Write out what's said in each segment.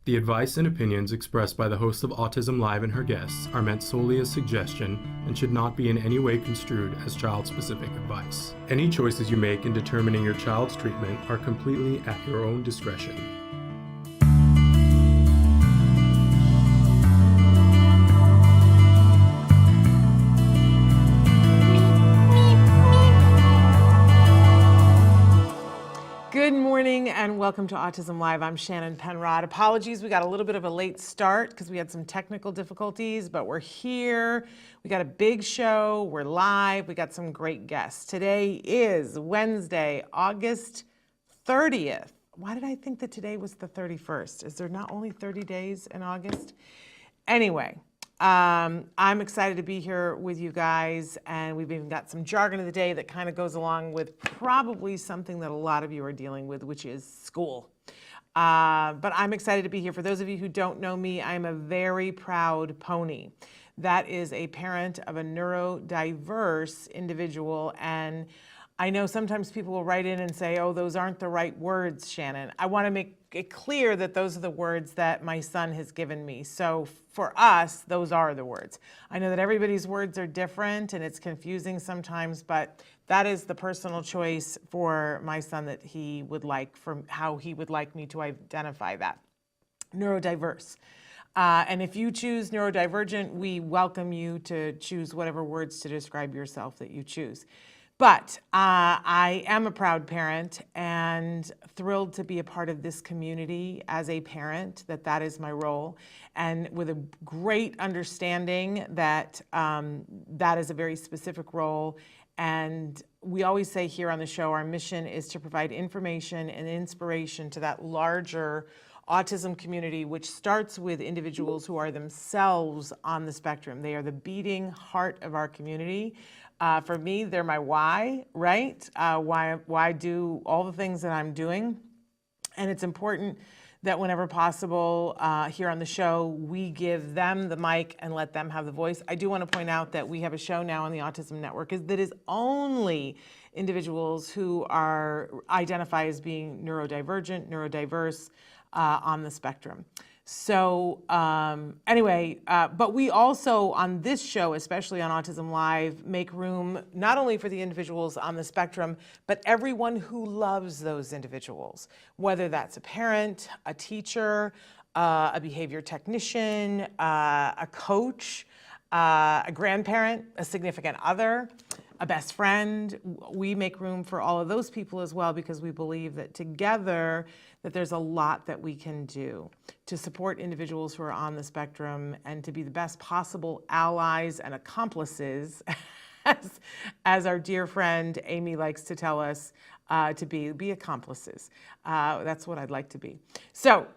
The advice and opinions expressed by the host of Autism Live and her guests are meant solely as suggestion and should not be in any way construed as child-specific advice. Any choices you make in determining your child's treatment are completely at your own discretion. Good morning and welcome to Autism Live. I'm Shannon Penrod. Apologies, we got a little bit of a late start because we had some technical difficulties, but we're here. We got a big show. We're live. We got some great guests. Today is Wednesday, August 30th. Why did I think that today was the 31st? Is there not only 30 days in August? Anyway. I'm excited to be here with you guys, and we've even got some jargon of the day that kind of goes along with probably something that a lot of you are dealing with, which is school. But I'm excited to be here. For those of you who don't know me, I'm a very proud pony. That is a parent of a neurodiverse individual, and I know sometimes people will write in and say, oh, those aren't the right words, Shannon. I want to make it clear that those are the words that my son has given me. So for us, those are the words. I know that everybody's words are different and it's confusing sometimes, but that is the personal choice for my son that he would like, from how he would like me to identify that. Neurodiverse. And if you choose neurodivergent, we welcome you to choose whatever words to describe yourself that you choose. But I am a proud parent and thrilled to be a part of this community as a parent, that is my role, and with a great understanding that that is a very specific role. And we always say here on the show, our mission is to provide information and inspiration to that larger autism community, which starts with individuals who are themselves on the spectrum. They are the beating heart of our community. For me, they're my why, right? Why do all the things that I'm doing? And it's important that whenever possible here on the show, we give them the mic and let them have the voice. I do want to point out that we have a show now on the Autism Network that is only individuals who identify as being neurodivergent, neurodiverse on the spectrum. So anyway, but we also on this show, especially on Autism Live, make room not only for the individuals on the spectrum, but everyone who loves those individuals, whether that's a parent, a teacher, a behavior technician, a coach, a grandparent, a significant other, a best friend. We make room for all of those people as well, because we believe that together that there's a lot that we can do to support individuals who are on the spectrum and to be the best possible allies and accomplices, as our dear friend Amy likes to tell us, to be accomplices. That's what I'd like to be. So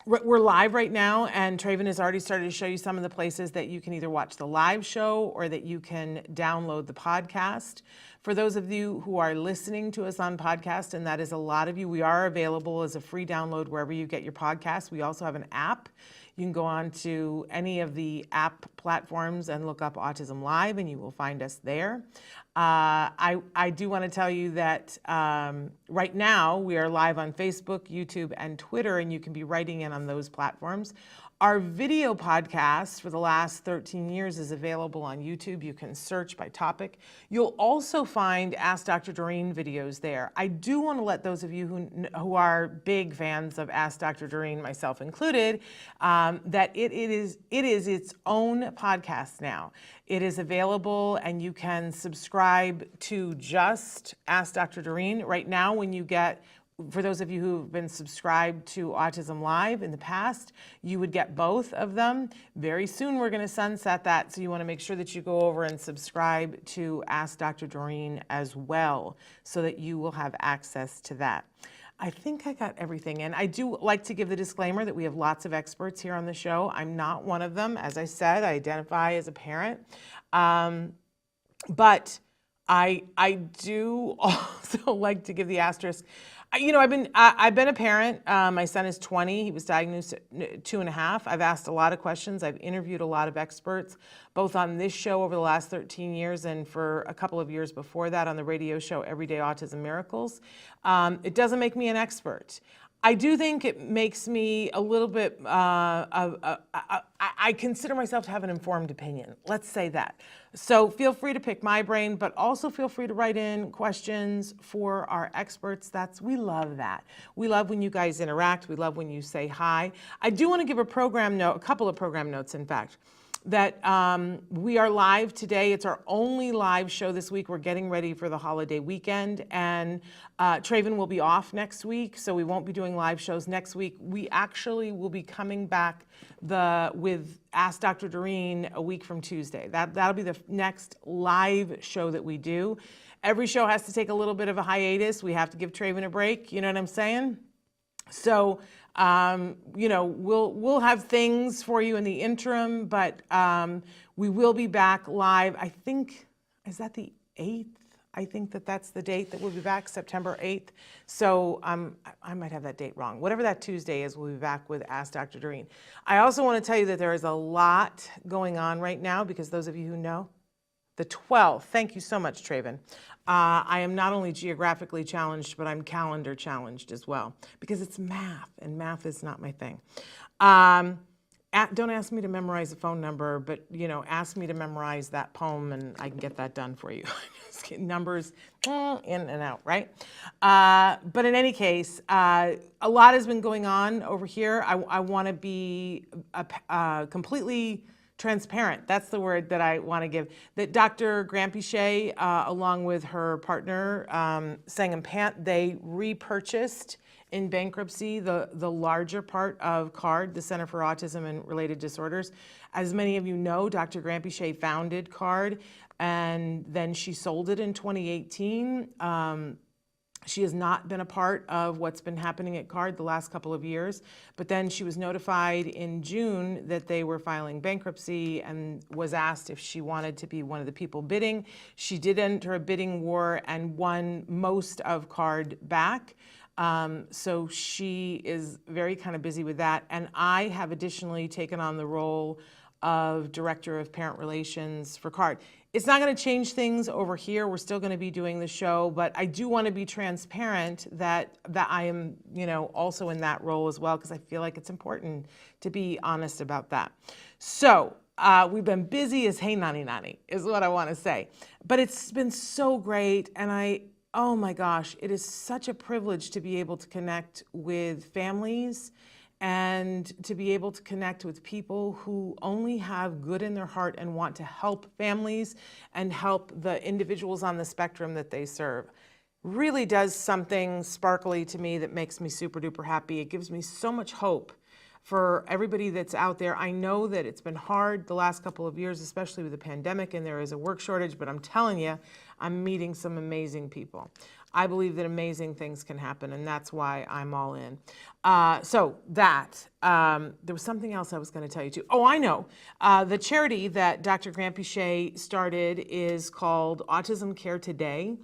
we're live right now, and Traven has already started to show you some of the places that you can either watch the live show or that you can download the podcast. For those of you who are listening to us on podcast, and that is a lot of you, we are available as a free download wherever you get your podcasts. We also have an app. You can go on to any of the app platforms and look up Autism Live, and you will find us there. I do want to tell you that right now we are live on Facebook, YouTube, and Twitter, and you can be writing in on those platforms. Our video podcast for the last 13 years is available on YouTube. You can search by topic. You'll also find Ask Dr. Doreen videos there. I do want to let those of you who are big fans of Ask Dr. Doreen, myself included, that it is its own podcast now. It is available, and you can subscribe to just Ask Dr. Doreen. Right now, when you get, for those of you who've been subscribed to Autism Live in the past, you would get both of them. Very soon we're going to sunset that, so you want to make sure that you go over and subscribe to Ask Dr. Doreen as well, so that you will have access to that. I think I got everything in. I do like to give the disclaimer that we have lots of experts here on the show. I'm not one of them. As I said, I identify as a parent. But I do also like to give the asterisk. You know, I've been a parent. My son is 20. He was diagnosed at 2.5. I've asked a lot of questions. I've interviewed a lot of experts, both on this show over the last 13 years and for a couple of years before that on the radio show Everyday Autism Miracles. It doesn't make me an expert. I do think it makes me a little bit, I consider myself to have an informed opinion. Let's say that. So feel free to pick my brain, but also feel free to write in questions for our experts. We love that. We love when you guys interact. We love when you say hi. I do want to give a couple of program notes, in fact, that we are live today. It's our only live show this week. We're getting ready for the holiday weekend, and Traven will be off next week, so we won't be doing live shows next week. We actually will be coming back with Ask Dr. Doreen a week from Tuesday. That'll be the next live show that we do. Every show has to take a little bit of a hiatus. We have to give Traven a break, you know what I'm saying? So, we'll have things for you in the interim, but we will be back live. I think, is that the 8th? I think that's the date that we'll be back, September 8th. So I might have that date wrong. Whatever that Tuesday is, we'll be back with Ask Dr. Doreen. I also want to tell you that there is a lot going on right now, because those of you who know, the 12th, thank you so much, Traven. I am not only geographically challenged, but I'm calendar challenged as well, because it's math, and math is not my thing. Don't ask me to memorize a phone number, but ask me to memorize that poem, and I can get that done for you. Just get numbers in and out, right? But in any case, a lot has been going on over here. I want to be completely transparent. That's the word that I want to give. That Dr. Grampiche, along with her partner, Sang and Pant, they repurchased in bankruptcy the larger part of CARD, the Center for Autism and Related Disorders. As many of you know, Dr. Grampiche founded CARD, and then she sold it in 2018. She has not been a part of what's been happening at CARD the last couple of years, but then she was notified in June that they were filing bankruptcy and was asked if she wanted to be one of the people bidding. She did enter a bidding war and won most of CARD back. So she is very kind of busy with that. And I have additionally taken on the role of Director of Parent Relations for CARD. It's not going to change things over here. We're still going to be doing the show, but I do want to be transparent that I am, also in that role as well, because I feel like it's important to be honest about that. So we've been busy as hey nani nani is what I want to say. But it's been so great, and oh my gosh, it is such a privilege to be able to connect with families and to be able to connect with people who only have good in their heart and want to help families and help the individuals on the spectrum that they serve. Really does something sparkly to me that makes me super duper happy. It gives me so much hope for everybody that's out there. I know that it's been hard the last couple of years, especially with the pandemic, and there is a work shortage, but I'm telling you, I'm meeting some amazing people. I believe that amazing things can happen, and that's why I'm all in. There was something else I was going to tell you too. Oh, I know. The charity that Dr. Grampiche started is called Autism Care Today.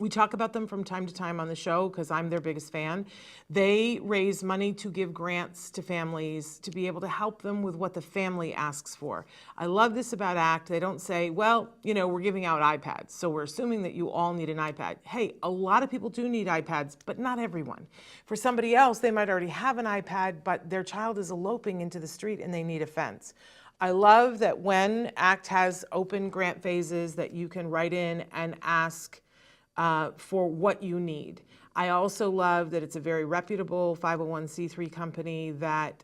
We talk about them from time to time on the show because I'm their biggest fan. They raise money to give grants to families to be able to help them with what the family asks for. I love this about ACT. They don't say, well, we're giving out iPads, so we're assuming that you all need an iPad. Hey, a lot of people do need iPads, but not everyone. For somebody else, they might already have an iPad, but their child is eloping into the street and they need a fence. I love that when ACT has open grant phases that you can write in and ask for what you need. I also love that it's a very reputable 501c3 company that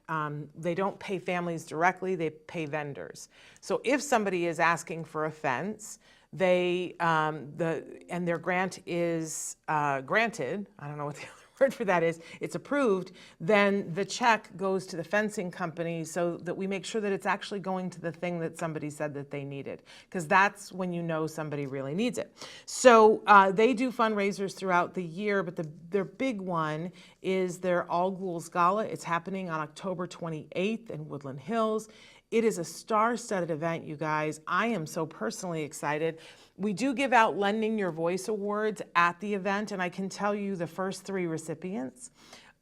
they don't pay families directly, they pay vendors. So if somebody is asking for a fence, and their grant is granted, I don't know what the other word for that is, it's approved, then the check goes to the fencing company so that we make sure that it's actually going to the thing that somebody said that they needed, because that's when you know somebody really needs it. So they do fundraisers throughout the year, but their big one is their All Ghouls Gala. It's happening on October 28th in Woodland Hills. It is a star-studded event, you guys. I am so personally excited. We do give out Lending Your Voice awards at the event, and I can tell you the first 3 recipients.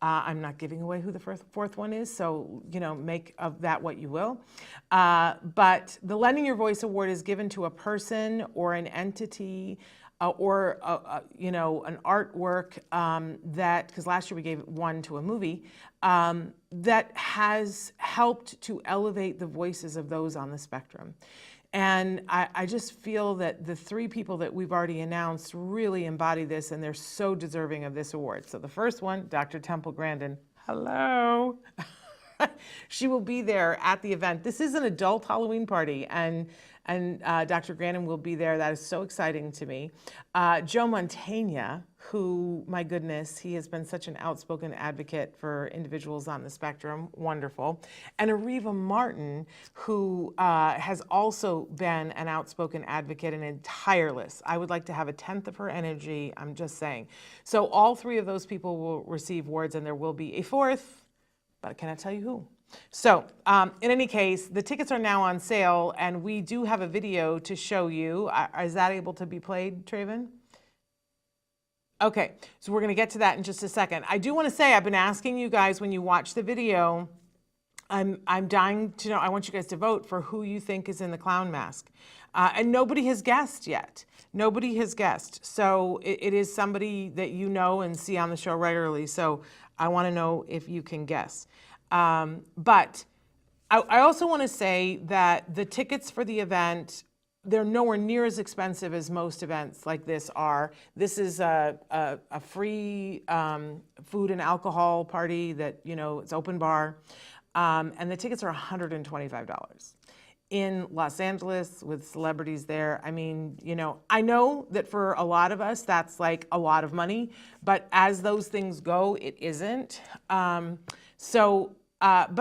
I'm not giving away who the fourth one is, so make of that what you will. But the Lending Your Voice award is given to a person or an entity or an artwork that, because last year we gave one to a movie, that has helped to elevate the voices of those on the spectrum. And I just feel that the 3 people that we've already announced really embody this, and they're so deserving of this award. So the first one, Dr. Temple Grandin. Hello. She will be there at the event. This is an adult Halloween party, and Dr. Grandin will be there. That is so exciting to me. Joe Mantegna, who, my goodness, he has been such an outspoken advocate for individuals on the spectrum. Wonderful. And Ariva Martin, who has also been an outspoken advocate and tireless. I would like to have a 10th of her energy, I'm just saying. So all 3 of those people will receive awards, and there will be a 4th, but I cannot tell you who. So in any case, the tickets are now on sale, and we do have a video to show you. Is that able to be played, Traven? Okay, so we're going to get to that in just a second. I do want to say, I've been asking you guys when you watch the video, I'm dying to know, I want you guys to vote for who you think is in the clown mask. And nobody has guessed yet. Nobody has guessed. So it is somebody that you know and see on the show regularly. So I want to know if you can guess. But I also want to say that the tickets for the event, they're nowhere near as expensive as most events like this are. This is a free food and alcohol party that, it's open bar. And the tickets are $125. In Los Angeles with celebrities there. I mean, I know that for a lot of us, that's like a lot of money, but as those things go, it isn't. But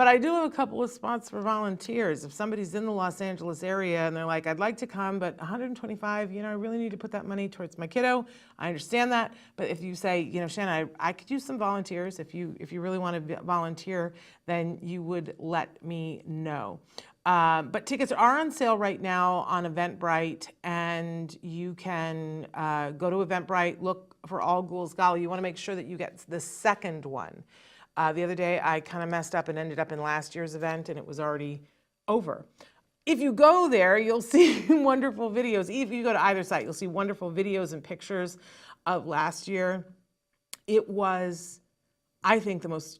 I do have a couple of spots for volunteers. If somebody's in the Los Angeles area and they're like, I'd like to come, but 125, I really need to put that money towards my kiddo. I understand that. But if you say, Shannon, I could use some volunteers. If you really want to volunteer, then you would let me know. But tickets are on sale right now on Eventbrite, and you can go to Eventbrite, look for All Ghouls Gala. You want to make sure that you get the second one. The other day, I kind of messed up and ended up in last year's event, and it was already over. If you go there, you'll see wonderful videos. If you go to either site, you'll see wonderful videos and pictures of last year. It was, I think, the most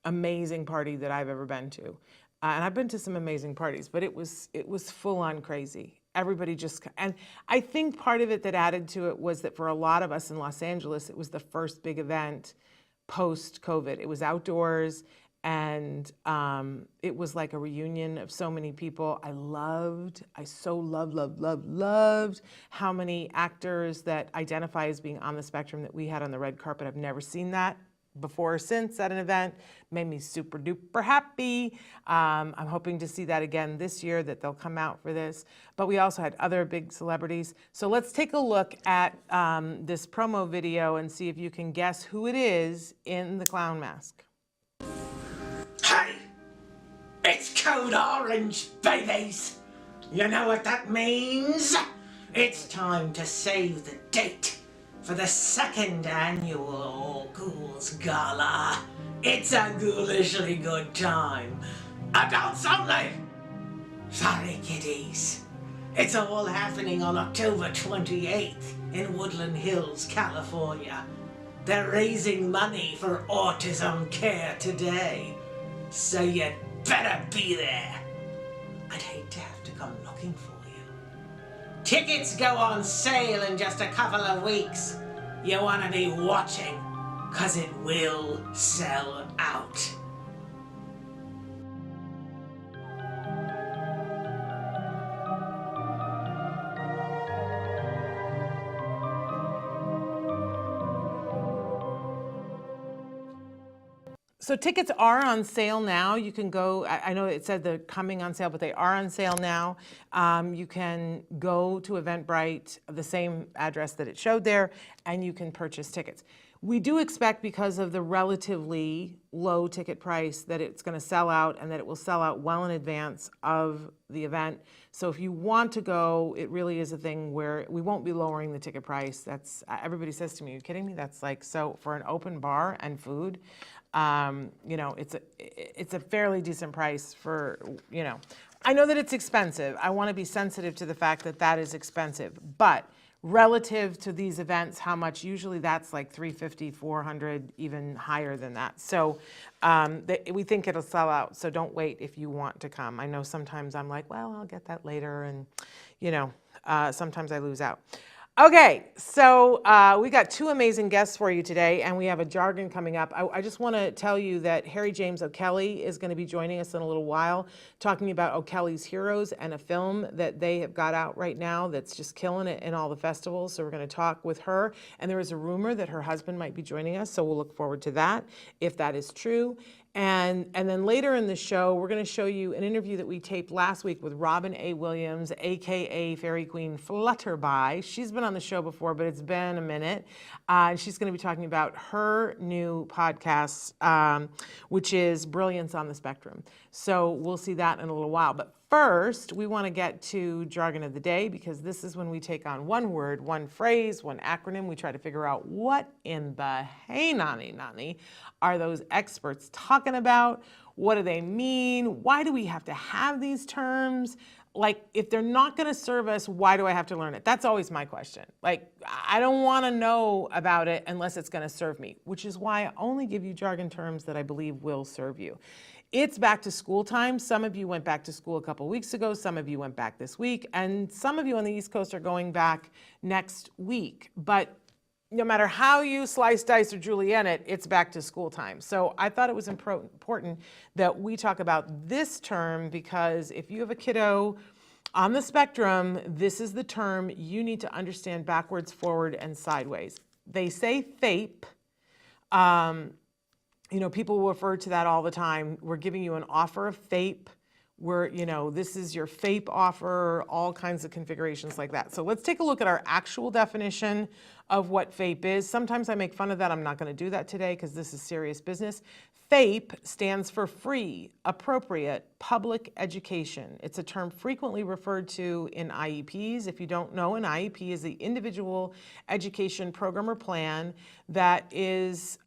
amazing party that I've ever been to. And I've been to some amazing parties, but it was full on crazy. Everybody just, and I think part of it that added to it was that for a lot of us in Los Angeles, it was the first big event post-COVID. It was outdoors, and it was like a reunion of so many people. I so loved how many actors that identify as being on the spectrum that we had on the red carpet. I've never seen that before or since at an event. Made me super duper happy. I'm hoping to see that again this year, that they'll come out for this. But we also had other big celebrities. So let's take a look at this promo video and see if you can guess who it is in the clown mask. Hey, it's Code Orange, babies. You know what that means? It's time to save the date for the 2nd annual All Ghouls Gala. It's a ghoulishly good time. Adults only! Sorry, kiddies. It's all happening on October 28th in Woodland Hills, California. They're raising money for Autism Care Today, so you'd better be there. I'd hate to have to come looking for you. Tickets go on sale in just a couple of weeks. You want to be watching, 'cause it will sell out. So tickets are on sale now. You can go, I know it said they're coming on sale, but they are on sale now. You can go to Eventbrite, the same address that it showed there, and you can purchase tickets. We do expect, because of the relatively low ticket price, that it's going to sell out, and that it will sell out well in advance of the event. So if you want to go, it really is a thing where we won't be lowering the ticket price. That's, everybody says to me, "Are you kidding me?" That's like, so for an open bar and food, it's a fairly decent price for, I know that it's expensive. I want to be sensitive to the fact that that is expensive, but relative to these events, how much. Usually that's like 350, 400, even higher than that. So we think it'll sell out. So don't wait if you want to come. I know sometimes I'm like, well, I'll get that later. And, sometimes I lose out. Okay, so we got two amazing guests for you today, and we have a jargon coming up. I just want to tell you that Harry James O'Kelly is going to be joining us in a little while, talking about O'Kelly's Heroes and a film that they have got out right now that's just killing it in all the festivals. So we're going to talk with her, and there is a rumor that her husband might be joining us, so we'll look forward to that, if that is true. And then later in the show, we're going to show you an interview that we taped last week with Robin A. Williams, aka Fairy Queen Flutterby. She's been on the show before, but it's been a minute. And she's going to be talking about her new podcast, which is Brilliance on the Spectrum. So we'll see that in a little while. But first, we want to get to jargon of the day, because this is when we take on one word, one phrase, one acronym. We try to figure out what in the hey nani are those experts talking about? What do they mean? Why do we have to have these terms? Like, if they're not going to serve us, why do I have to learn it? That's always my question. Like, I don't want to know about it unless it's going to serve me, which is why I only give you jargon terms that I believe will serve you. It's back to school time. Some of you went back to school a couple weeks ago. Some of you went back this week. And some of you on the East Coast are going back next week. But no matter how you slice, dice, or julienne it, it's back to school time. So I thought it was important that we talk about this term, because if you have a kiddo on the spectrum, this is the term you need to understand backwards, forward, and sideways. They say FAPE. People refer to that all the time. We're giving you an offer of FAPE. This is your FAPE offer, all kinds of configurations like that. So let's take a look at our actual definition of what FAPE is. Sometimes I make fun of that. I'm not going to do that today because this is serious business. FAPE stands for Free, Appropriate, Public Education. It's a term frequently referred to in IEPs. If you don't know, an IEP is the individual education program or plan that is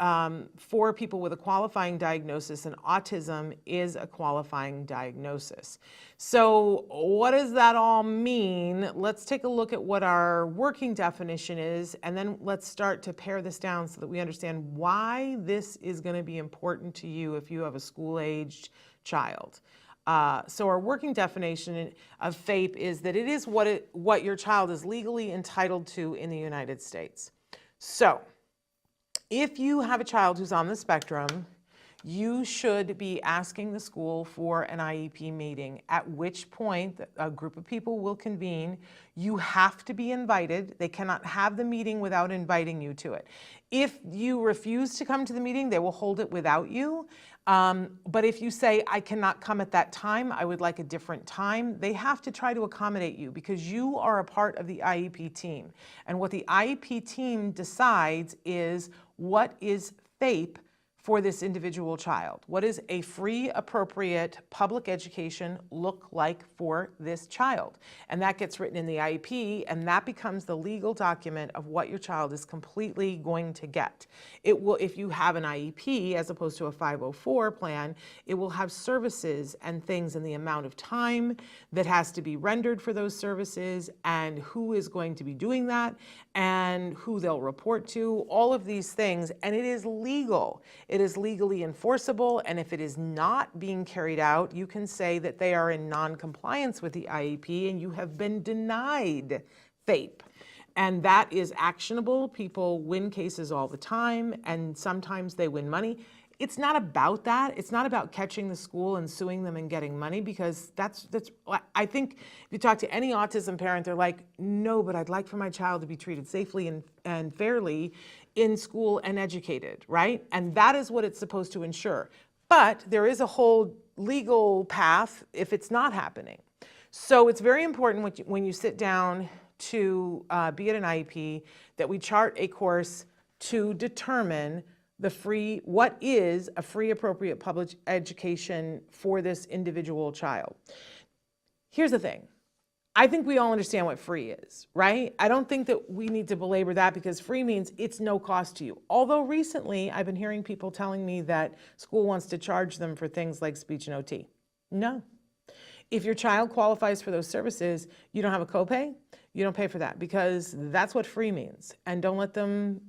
for people with a qualifying diagnosis, and autism is a qualifying diagnosis. So what does that all mean? Let's take a look at what our working definition is, and then let's start to pare this down so that we understand why this is going to be important to you if you have a school-aged child. So our working definition of FAPE is that it is what your child is legally entitled to in the United States. So if you have a child who's on the spectrum, you should be asking the school for an IEP meeting, at which point a group of people will convene. You have to be invited. They cannot have the meeting without inviting you to it. If you refuse to come to the meeting, they will hold it without you. But if you say, I cannot come at that time, I would like a different time, they have to try to accommodate you, because you are a part of the IEP team. And what the IEP team decides is what is FAPE for this individual child. What does a free, appropriate public education look like for this child? And that gets written in the IEP, and that becomes the legal document of what your child is completely going to get. It will, if you have an IEP as opposed to a 504 plan, it will have services and things and the amount of time that has to be rendered for those services, and who is going to be doing that, and who they'll report to, all of these things, and it is legal. It is legally enforceable, and if it is not being carried out, you can say that they are in non-compliance with the IEP and you have been denied FAPE. And that is actionable. People win cases all the time, and sometimes they win money. It's not about that. It's not about catching the school and suing them and getting money, because that's I think if you talk to any autism parent, they're like, no, but I'd like for my child to be treated safely and fairly in school and educated, right? And that is what it's supposed to ensure. But there is a whole legal path if it's not happening. So it's very important when you sit down to be at an IEP that we chart a course to determine what is a free, appropriate public education for this individual child. Here's the thing. I think we all understand what free is, right? I don't think that we need to belabor that, because free means it's no cost to you. Although recently I've been hearing people telling me that school wants to charge them for things like speech and OT. No. If your child qualifies for those services, you don't have a copay, You don't pay for that because that's what free means. And don't let them,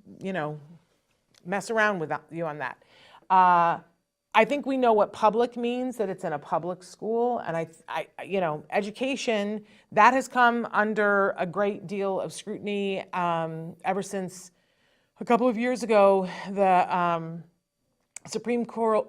mess around with you on that. I think we know what public means, that it's in a public school. And education, that has come under a great deal of scrutiny ever since a couple of years ago, the Supreme Court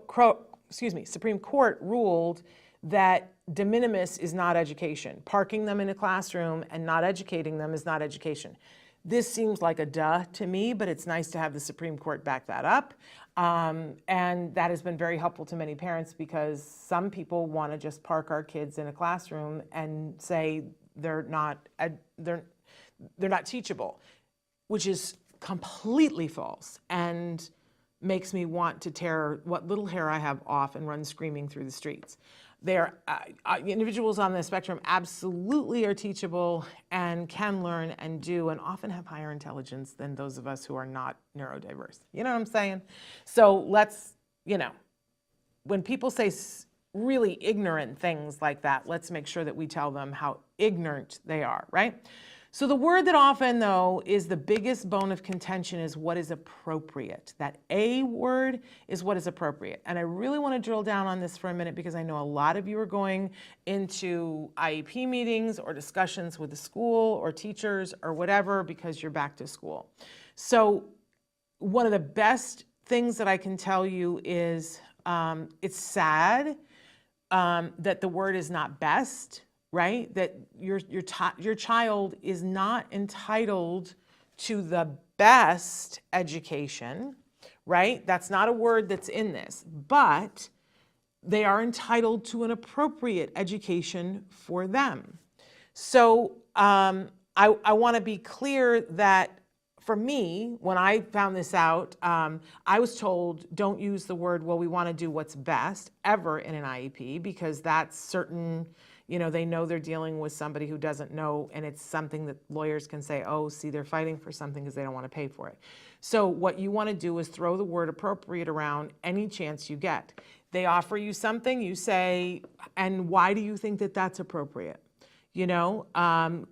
ruled that de minimis is not education. Parking them in a classroom and not educating them is not education. This seems like a duh to me, but it's nice to have the Supreme Court back that up. And that has been very helpful to many parents because some people want to just park our kids in a classroom and say they're not teachable, which is completely false and makes me want to tear what little hair I have off and run screaming through the streets. Individuals on the spectrum absolutely are teachable and can learn and do and often have higher intelligence than those of us who are not neurodiverse. You know what I'm saying? So let's, when people say really ignorant things like that, let's make sure that we tell them how ignorant they are, right? So the word that often, though, is the biggest bone of contention is what is appropriate. That A word is what is appropriate. And I really want to drill down on this for a minute because I know a lot of you are going into IEP meetings or discussions with the school or teachers or whatever because you're back to school. So one of the best things that I can tell you is it's sad that the word is not best. Right? That your child is not entitled to the best education, right? That's not a word that's in this, but they are entitled to an appropriate education for them. So I want to be clear that for me, when I found this out, I was told don't use the word, well, we want to do what's best ever in an IEP because that's certain. They know they're dealing with somebody who doesn't know, and it's something that lawyers can say, oh, see, they're fighting for something because they don't want to pay for it. So what you want to do is throw the word appropriate around any chance you get. They offer you something, you say, and why do you think that that's appropriate? Can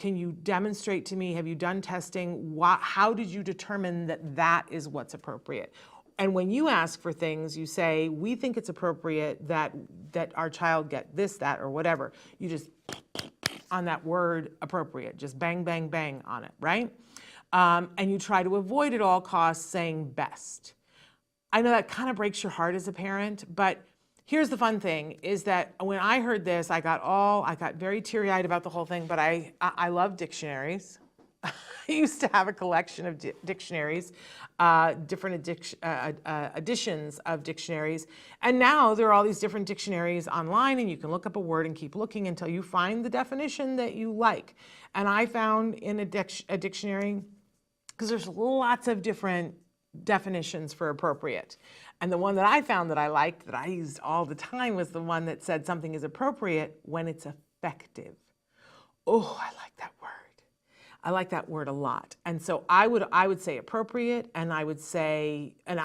you demonstrate to me, have you done testing? How did you determine that that is what's appropriate? And when you ask for things, you say, we think it's appropriate that our child get this, that, or whatever. You just on that word appropriate, just bang, bang, bang on it, right? And you try to avoid at all costs saying best. I know that kind of breaks your heart as a parent, but here's the fun thing is that when I heard this, I got very teary-eyed about the whole thing, but I love dictionaries. I used to have a collection of dictionaries, different editions of dictionaries. And now there are all these different dictionaries online and you can look up a word and keep looking until you find the definition that you like. And I found in a dictionary, because there's lots of different definitions for appropriate. And the one that I found that I liked, that I used all the time, was the one that said something is appropriate when it's effective. Oh, I like that word. I like that word a lot. And so I would say appropriate, and I would say, and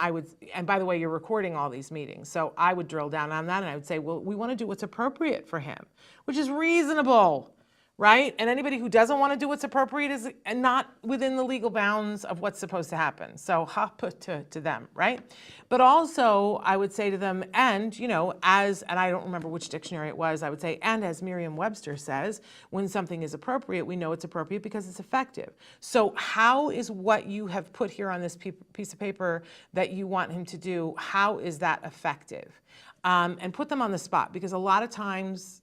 by the way, you're recording all these meetings. So I would drill down on that and I would say, well, we want to do what's appropriate for him, which is reasonable, right? And anybody who doesn't want to do what's appropriate is not within the legal bounds of what's supposed to happen. So put to them, right? But also I would say to them, and I don't remember which dictionary it was, I would say, and as Merriam-Webster says, when something is appropriate, we know it's appropriate because it's effective. So how is what you have put here on this piece of paper that you want him to do, how is that effective? And put them on the spot, because a lot of times,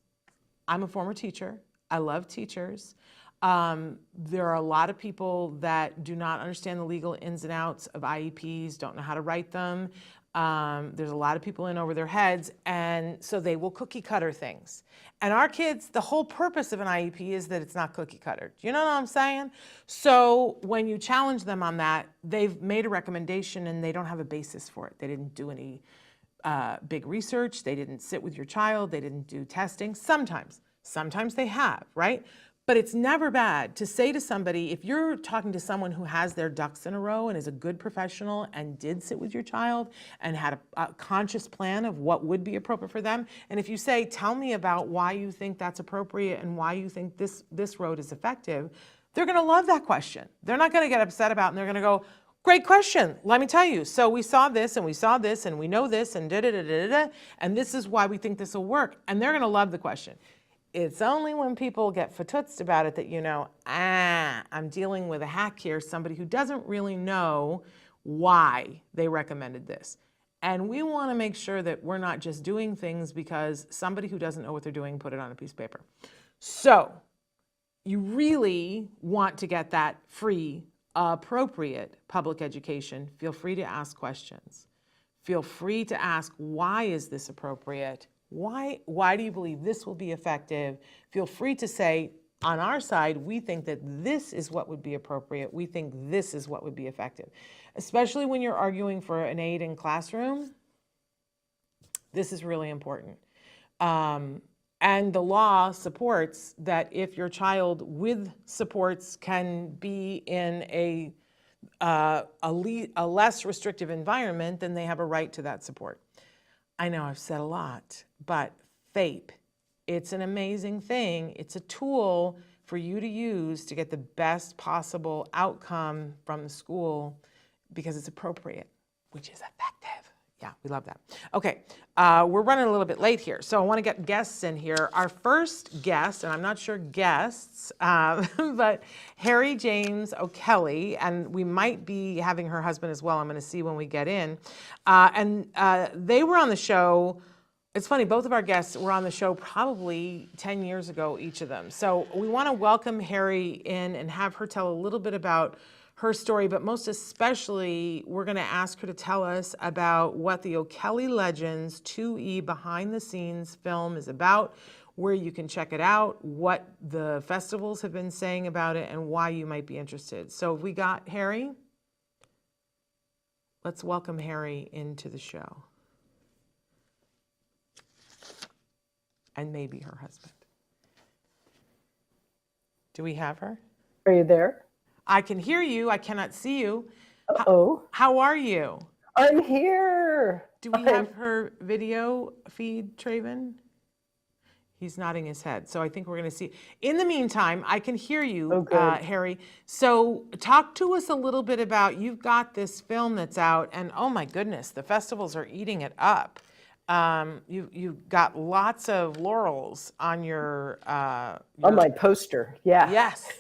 I'm a former teacher, I love teachers. There are a lot of people that do not understand the legal ins and outs of IEPs, don't know how to write them. There's a lot of people in over their heads, and so they will cookie cutter things. And our kids, the whole purpose of an IEP is that it's not cookie cuttered. You know what I'm saying? So when you challenge them on that, they've made a recommendation and they don't have a basis for it. They didn't do any big research. They didn't sit with your child. They didn't do testing. Sometimes they have, right? But it's never bad to say to somebody, if you're talking to someone who has their ducks in a row and is a good professional and did sit with your child and had a conscious plan of what would be appropriate for them, and if you say, tell me about why you think that's appropriate and why you think this road is effective, they're going to love that question. They're not going to get upset about it, and they're going to go, great question. Let me tell you. So we saw this and we saw this and we know this and da-da-da-da-da, and this is why we think this will work. And they're going to love the question. It's only when people get fatutzed about it that you know, I'm dealing with a hack here, somebody who doesn't really know why they recommended this. And we want to make sure that we're not just doing things because somebody who doesn't know what they're doing put it on a piece of paper. So you really want to get that free, appropriate public education. Feel free to ask questions. Feel free to ask, why is this appropriate? Why do you believe this will be effective? Feel free to say, on our side, we think that this is what would be appropriate. We think this is what would be effective. Especially when you're arguing for an aid in classroom, this is really important. And the law supports that if your child with supports can be in a less restrictive environment, then they have a right to that support. I know I've said a lot, but FAPE, it's an amazing thing. It's a tool for you to use to get the best possible outcome from the school because it's appropriate, which is effective. Yeah, we love that. Okay, we're running a little bit late here, so I want to get guests in here. Our first guest, and I'm not sure guests, but Harri James O'Kelly, and we might be having her husband as well. I'm going to see when we get in. They were on the show. It's funny, both of our guests were on the show probably 10 years ago, each of them. So we want to welcome Harri in and have her tell a little bit about her story, but most especially, we're going to ask her to tell us about what the O'Kelly Legends 2E behind the scenes film is about, where you can check it out, what the festivals have been saying about it, and why you might be interested. So we got Harri. Let's welcome Harri into the show. And maybe her husband. Do we have her? Are you there? I can hear you. I cannot see you. Uh-oh. How are you? I'm here. Do we have her video feed, Traven? He's nodding his head. So I think we're going to see. In the meantime, I can hear you, Harri. So talk to us a little bit about, you've got this film that's out, and oh my goodness, the festivals are eating it up. You've got lots of laurels on your on my poster. Yeah. Yes.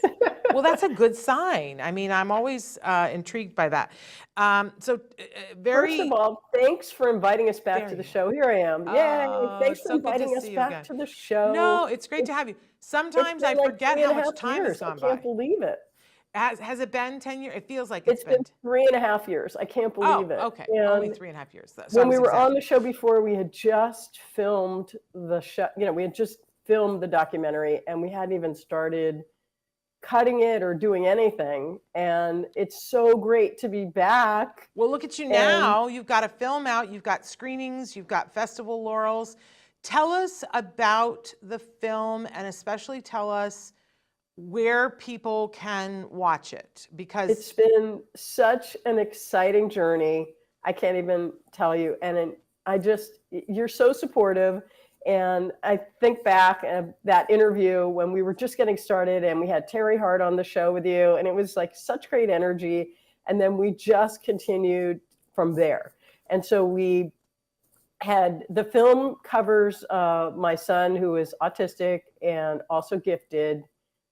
Well, that's a good sign. I mean, I'm always intrigued by that. First of all, thanks for inviting us back to the show. Here I am. Yay. Thanks for inviting us back to the show. No, it's great to have you. Sometimes I forget how much time has gone by. I can't believe it. Has it been 10 years? It feels like it's been 3.5 years. I can't believe it. Okay. Only 3.5 years. So when we were on the show before, we had just filmed the show. You know, we had just filmed the documentary, and we hadn't even started cutting it or doing anything. And it's so great to be back. Well, look at you now. You've got a film out. You've got screenings. You've got festival laurels. Tell us about the film, and especially tell us where people can watch it, because it's been such an exciting journey. I can't even tell you. And you're so supportive. And I think back at that interview when we were just getting started and we had Terry Hart on the show with you, and it was like such great energy. And then we just continued from there. And so we had, the film covers my son, who is autistic and also gifted.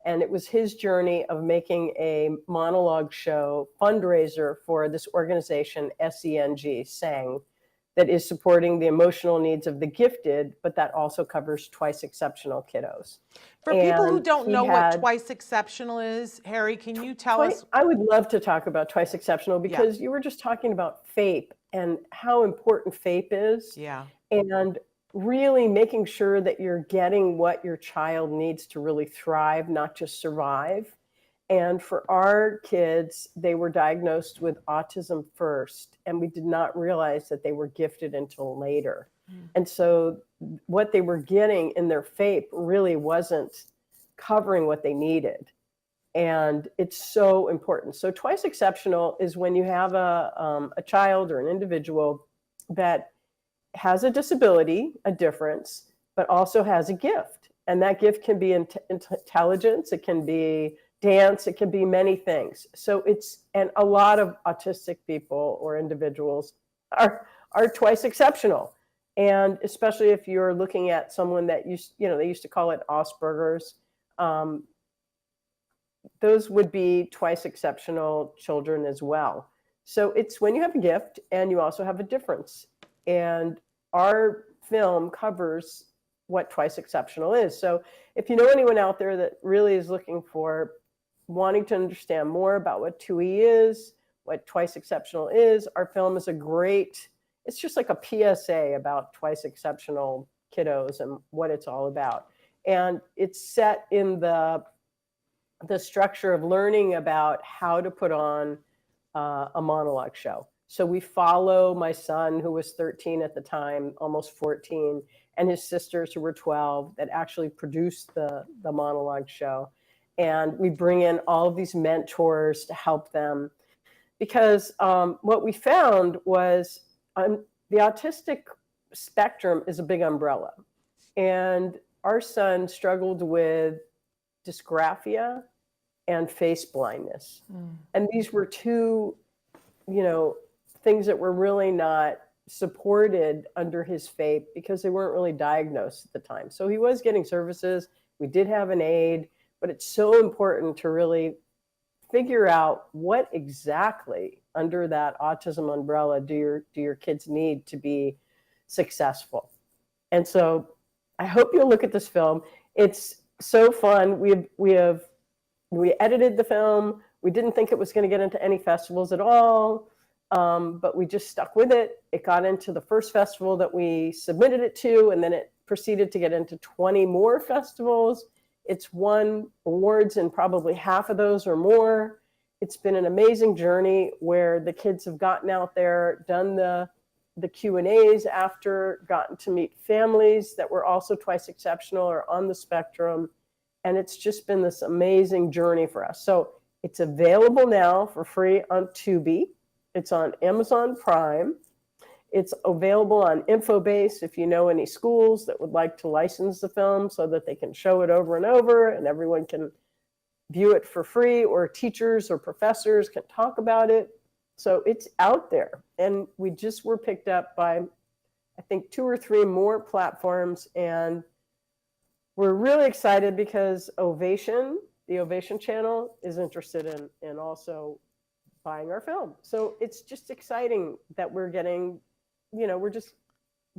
And it was his journey of making a monologue show fundraiser for this organization, SENG, that is supporting the emotional needs of the gifted, but that also covers twice exceptional kiddos. For people who don't know what twice exceptional is, Harri, can you tell us? I would love to talk about twice exceptional, because you were just talking about FAPE and how important FAPE is. Yeah. And really making sure that you're getting what your child needs to really thrive, not just survive. And for our kids, they were diagnosed with autism first, and we did not realize that they were gifted until later. And so what they were getting in their FAPE really wasn't covering what they needed. And it's so important. So twice exceptional is when you have a child or an individual that has a disability, a difference, but also has a gift. And that gift can be intelligence, it can be dance, it can be many things. So and a lot of autistic people or individuals are twice exceptional. And especially if you're looking at someone that they used to call it Asperger's, those would be twice exceptional children as well. So it's when you have a gift and you also have a difference. And our film covers what twice exceptional is. So if you know anyone out there that really is looking for wanting to understand more about what 2E is, what twice exceptional is, our film is it's just like a PSA about twice exceptional kiddos and what it's all about. And it's set in the structure of learning about how to put on a monologue show. So we follow my son, who was 13 at the time, almost 14, and his sisters, who were 12, that actually produced the monologue show. And we bring in all of these mentors to help them. Because what we found was the autistic spectrum is a big umbrella. And our son struggled with dysgraphia and face blindness. And these were two, things that were really not supported under his FAPE because they weren't really diagnosed at the time. So he was getting services. We did have an aide, but it's so important to really figure out what exactly under that autism umbrella do your kids need to be successful. And so I hope you'll look at this film. It's so fun. We edited the film. We didn't think it was going to get into any festivals at all, but we just stuck with it. It got into the first festival that we submitted it to, and then it proceeded to get into 20 more festivals. It's won awards in probably half of those or more. It's been an amazing journey where the kids have gotten out there, done the Q&As after, gotten to meet families that were also twice exceptional or on the spectrum. And it's just been this amazing journey for us. So it's available now for free on Tubi. It's on Amazon Prime. It's available on Infobase if you know any schools that would like to license the film so that they can show it over and over and everyone can view it for free, or teachers or professors can talk about it. So it's out there. And we just were picked up by, I think, 2 or 3 more platforms. And we're really excited because Ovation, the Ovation channel, is interested in also buying our film. So it's just exciting that we're getting, we're just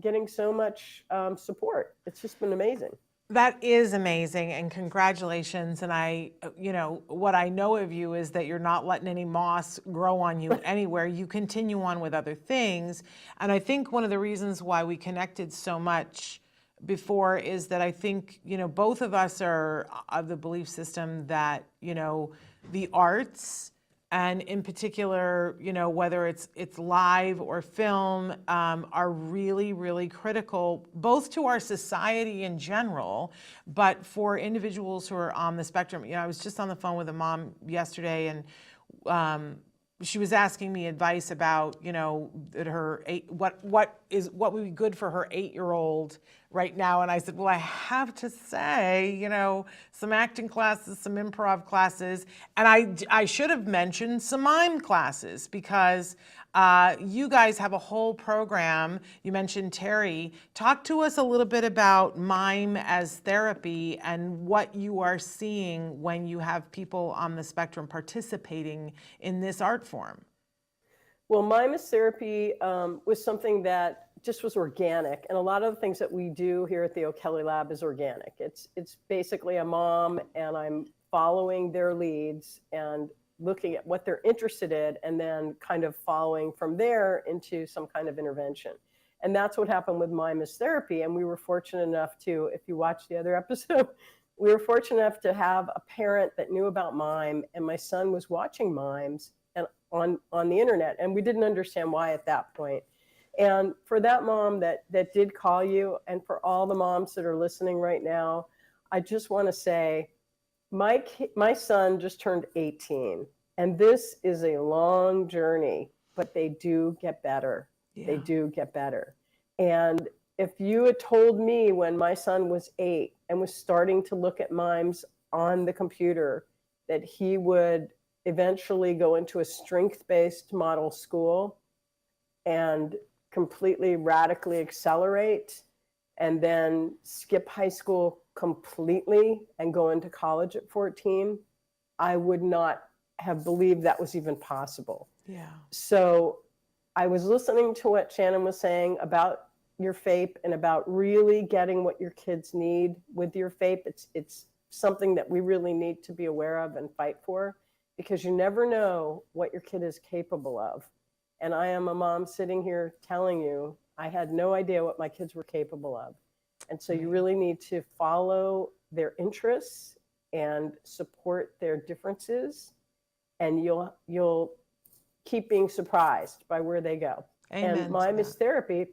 getting so much support. It's just been amazing. That is amazing, and congratulations. And what I know of you is that you're not letting any moss grow on you anywhere. You continue on with other things. And I think one of the reasons why we connected so much before is that I think, both of us are of the belief system that, the arts, and in particular, whether it's live or film, are really, really critical, both to our society in general, but for individuals who are on the spectrum. I was just on the phone with a mom yesterday, and she was asking me advice about, that what would be good for her 8-year-old right now. And I said, well, I have to say, some acting classes, some improv classes, and I should have mentioned some mime classes, because you guys have a whole program. You mentioned Terry. Talk to us a little bit about mime as therapy and what you are seeing when you have people on the spectrum participating in this art form. Well, mime as therapy was something that just was organic. And a lot of the things that we do here at the O'Kelly Lab is organic. It's basically a mom, and I'm following their leads and looking at what they're interested in, and then kind of following from there into some kind of intervention. And that's what happened with mime as therapy. And we were fortunate enough to, if you watch the other episode, we were fortunate enough to have a parent that knew about mime, and my son was watching mimes and on the internet, and we didn't understand why at that point. And for that mom that did call you, and for all the moms that are listening right now, I just want to say, my son just turned 18, and this is a long journey, but they do get better. Yeah. They do get better. And if you had told me when my son was 8 and was starting to look at mimes on the computer that he would eventually go into a strength-based model school and completely radically accelerate and then skip high school completely and go into college at 14, I would not have believed that was even possible. Yeah. So I was listening to what Shannon was saying about your FAPE and about really getting what your kids need with your FAPE. It's something that we really need to be aware of and fight for, because you never know what your kid is capable of. And I am a mom sitting here telling you, I had no idea what my kids were capable of. And so you really need to follow their interests and support their differences, and you'll keep being surprised by where they go. Amen And Mime is Therapy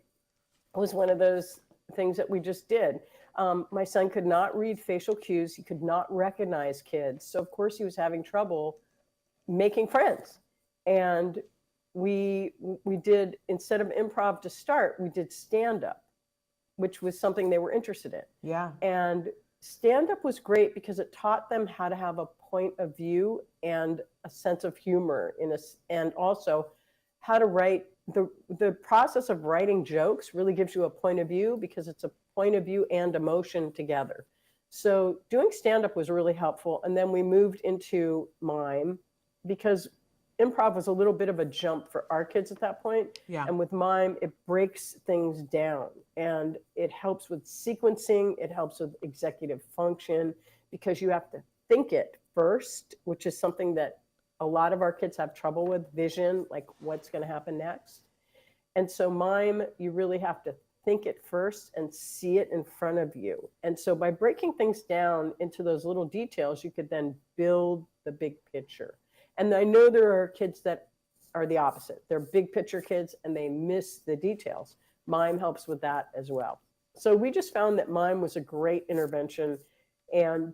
was one of those things that we just did. My son could not read facial cues. He could not recognize kids. So of course he was having trouble making friends. And we did, instead of improv to start, we did stand-up, which was something they were interested in. Yeah. And stand-up was great because it taught them how to have a point of view and a sense of humor and also how to write. The process of writing jokes really gives you a point of view, because it's a point of view and emotion together. So doing stand-up was really helpful. And then we moved into mime, because improv was a little bit of a jump for our kids at that point. Yeah. And with mime, it breaks things down and it helps with sequencing. It helps with executive function, because you have to think it first, which is something that a lot of our kids have trouble with, vision, like what's going to happen next. And so mime, you really have to think it first and see it in front of you. And so by breaking things down into those little details, you could then build the big picture. And I know there are kids that are the opposite. They're big picture kids and they miss the details. Mime helps with that as well. So we just found that mime was a great intervention. And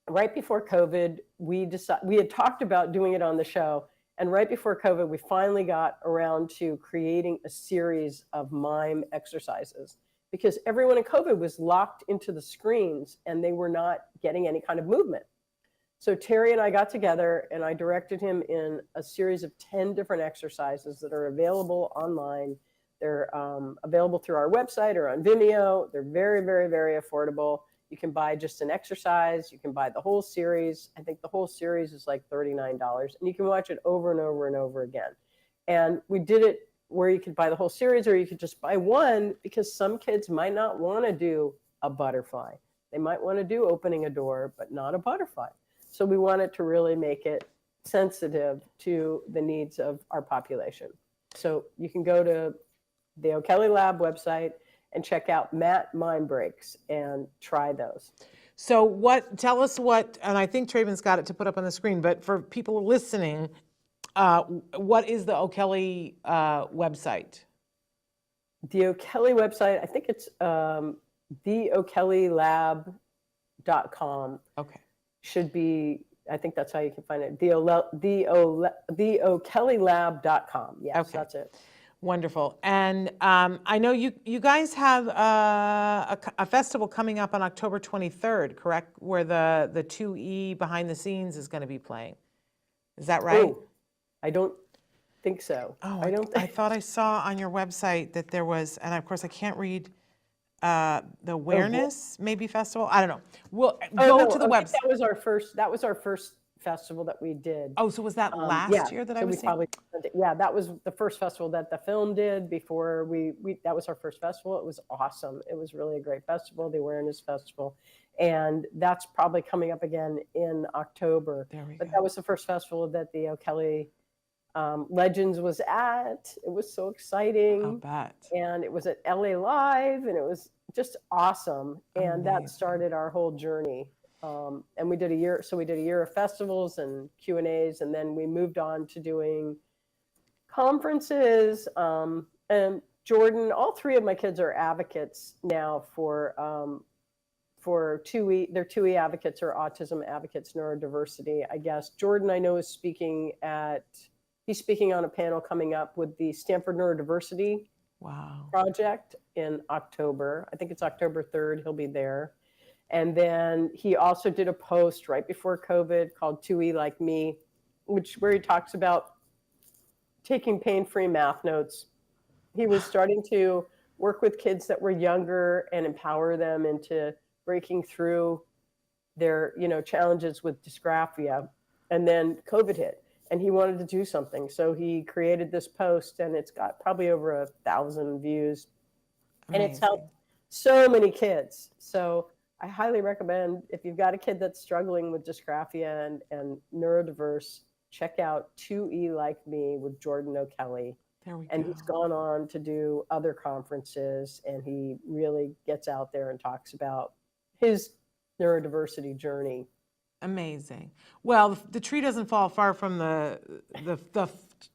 right before COVID, we had talked about doing it on the show. And right before COVID, we finally got around to creating a series of mime exercises, because everyone in COVID was locked into the screens and they were not getting any kind of movement. So Terry and I got together and I directed him in a series of 10 different exercises that are available online. They're available through our website or on Vimeo. They're very, very, very affordable. You can buy just an exercise. You can buy the whole series. I think the whole series is like $39, and you can watch it over and over and over again. And we did it where you could buy the whole series, or you could just buy one, because some kids might not want to do a butterfly. They might want to do opening a door, but not a butterfly. So we wanted to really make it sensitive to the needs of our population. So you can go to the O'Kelly Lab website and check out Matt Mime Breaks and try those. So tell us what, and I think Traven's got it to put up on the screen, but for people listening, what is the O'Kelly website? The O'Kelly website, I think it's theokellylab.com. Okay. Should be, I think that's how you can find it. theokellylab.com. Yes, Okay. That's it. Wonderful. And I know you guys have a festival coming up on October 23rd, correct? Where the 2E behind the scenes is going to be playing. Is that right? Oh, I don't think so. Oh, I I thought I saw on your website that there was, and of course I can't read the awareness maybe festival. I don't know. We'll go to the website. That was our first festival that we did. Oh, so was that last year that I was seeing? Yeah, that was the first festival that the film did before that was our first festival. It was awesome. It was really a great festival, the awareness festival. And that's probably coming up again in October. But that was the first festival that the O'Kelly Legends was at. It was so exciting. I'll bet. And it was at LA Live, and it was just awesome. And that started our whole journey. And we did a year of festivals and Q&As, and then we moved on to doing conferences. And Jordan, all three of my kids are advocates now for 2E. They're 2E advocates or autism advocates, neurodiversity, I guess. Jordan, I know, is speaking on a panel coming up with the Stanford Neurodiversity Project in October. I think it's October 3rd. He'll be there. And then he also did a post right before COVID called 2E Like Me, where he talks about taking pain-free math notes. He was starting to work with kids that were younger and empower them into breaking through their, challenges with dysgraphia. And then COVID hit, and he wanted to do something. So he created this post, and it's got probably over 1,000 views. Amazing. And it's helped so many kids. So I highly recommend, if you've got a kid that's struggling with dysgraphia and neurodiverse, check out 2E Like Me with Jordan O'Kelly. There we And go. he's gone on to do other conferences, and he really gets out there and talks about his neurodiversity journey. Amazing. Well, the tree doesn't fall far from the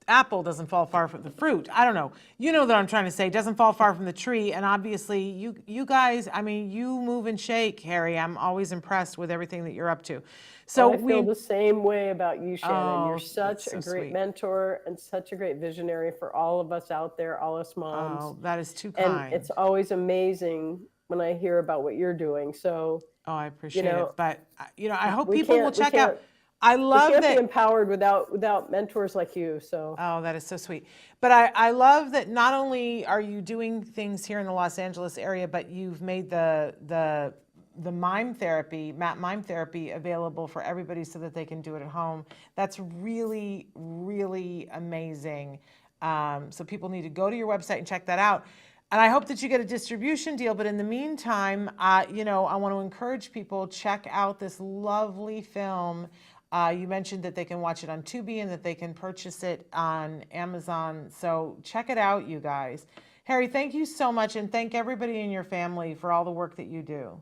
apple doesn't fall far from the fruit. I don't know. You know what I'm trying to say. Doesn't fall far from the tree. And obviously, you guys, I mean, you move and shake, Harri. I'm always impressed with everything that you're up to. So I feel the same way about you, Shannon. You're such that's a so great sweet. mentor and such a great visionary for all of us out there, all us moms. Oh, that is too And kind. it's always amazing when I hear about what you're doing. So, Oh, I appreciate it. But I hope we people will can't- we check out. can't- I we love can't that. be empowered without mentors like you. So, Oh, that is so sweet. But I love that not only are you doing things here in the Los Angeles area, but you've made the mime therapy, mime therapy available for everybody so that they can do it at home. That's really, really amazing. So people need to go to your website and check that out. And I hope that you get a distribution deal. But in the meantime, I want to encourage people, check out this lovely film. You mentioned that they can watch it on Tubi and that they can purchase it on Amazon. So check it out, you guys. Harri, thank you so much. And thank everybody in your family for all the work that you do.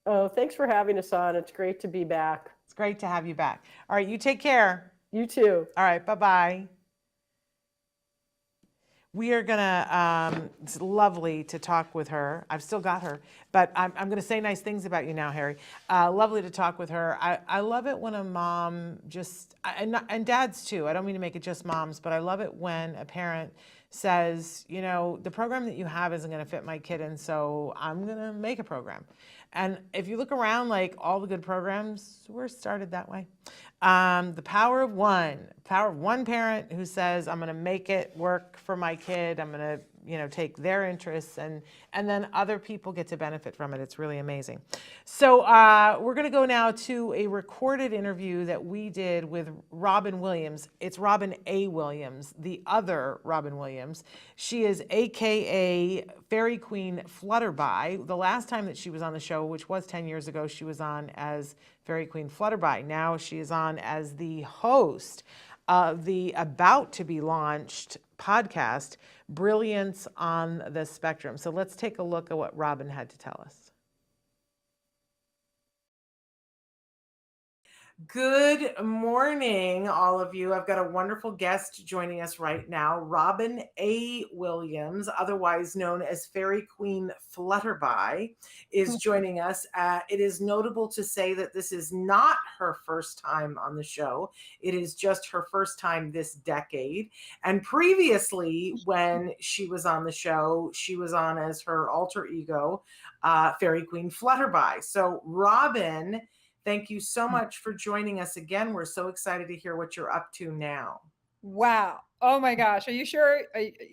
oh, thanks for having us on. It's great to be back. It's great to have you back. All right, you take care. You too. All right, bye-bye. We are gonna, it's lovely to talk with her. I've still got her, but I'm gonna say nice things about you now, Harri. Lovely to talk with her. I love it when a mom and dads too, I don't mean to make it just moms, but I love it when a parent says, the program that you have isn't gonna fit my kid, and so I'm gonna make a program. And if you look around, like all the good programs were started that way. The power of one parent who says, I'm going to make it work for my kid. I'm going to, take their interests, and then other people get to benefit from it. It's really amazing. So we're going to go now to a recorded interview that we did with Robin Williams. It's Robin A. Williams, the other Robin Williams. She is AKA Fairy Queen Flutterby. The last time that she was on the show, which was 10 years ago, she was on as Fairy Queen Flutterby. Now she is on as the host of the about to be launched podcast, Brilliance on the Spectrum. So let's take a look at what Robin had to tell us. Good morning, all of you. I've got a wonderful guest joining us right now, Robin A. Williams, otherwise known as Fairy Queen Flutterby, is joining us. It is notable to say that this is not her first time on the show. It is just her first time this decade. And previously, when she was on the show, she was on as her alter ego, Fairy Queen Flutterby. So, Robin, thank you so much for joining us again. We're so excited to hear what you're up to now. Wow. Oh my gosh. Are you sure?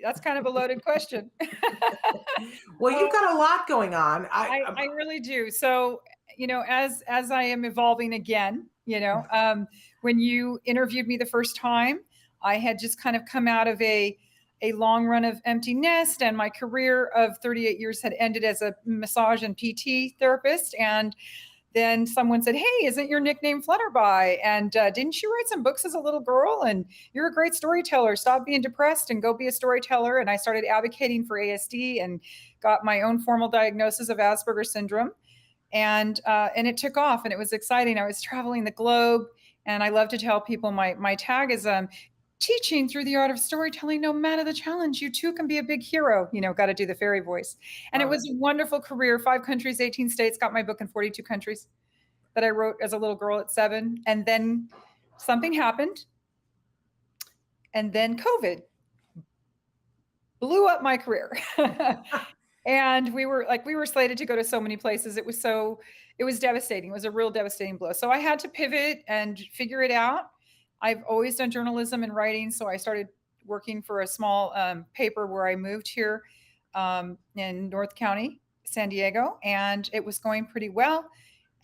That's kind of a loaded question. Well, you've got a lot going on. I really do. So, as I am evolving again, when you interviewed me the first time, I had just kind of come out of a long run of empty nest, and my career of 38 years had ended as a massage and PT therapist. And then someone said, hey, isn't your nickname Flutterby? And didn't you write some books as a little girl? And you're a great storyteller. Stop being depressed and go be a storyteller. And I started advocating for ASD and got my own formal diagnosis of Asperger's syndrome. And it took off, and it was exciting. I was traveling the globe, and I love to tell people my tag is teaching through the art of storytelling. No matter the challenge, you too can be a big hero. Got to do the fairy voice. And It was a wonderful career. 5 countries, 18 states, got my book in 42 countries that I wrote as a little girl at 7. And then something happened. And then COVID blew up my career. And we were slated to go to so many places. It was devastating. It was a real devastating blow. So I had to pivot and figure it out. I've always done journalism and writing. So I started working for a small paper where I moved here in North County, San Diego, and it was going pretty well.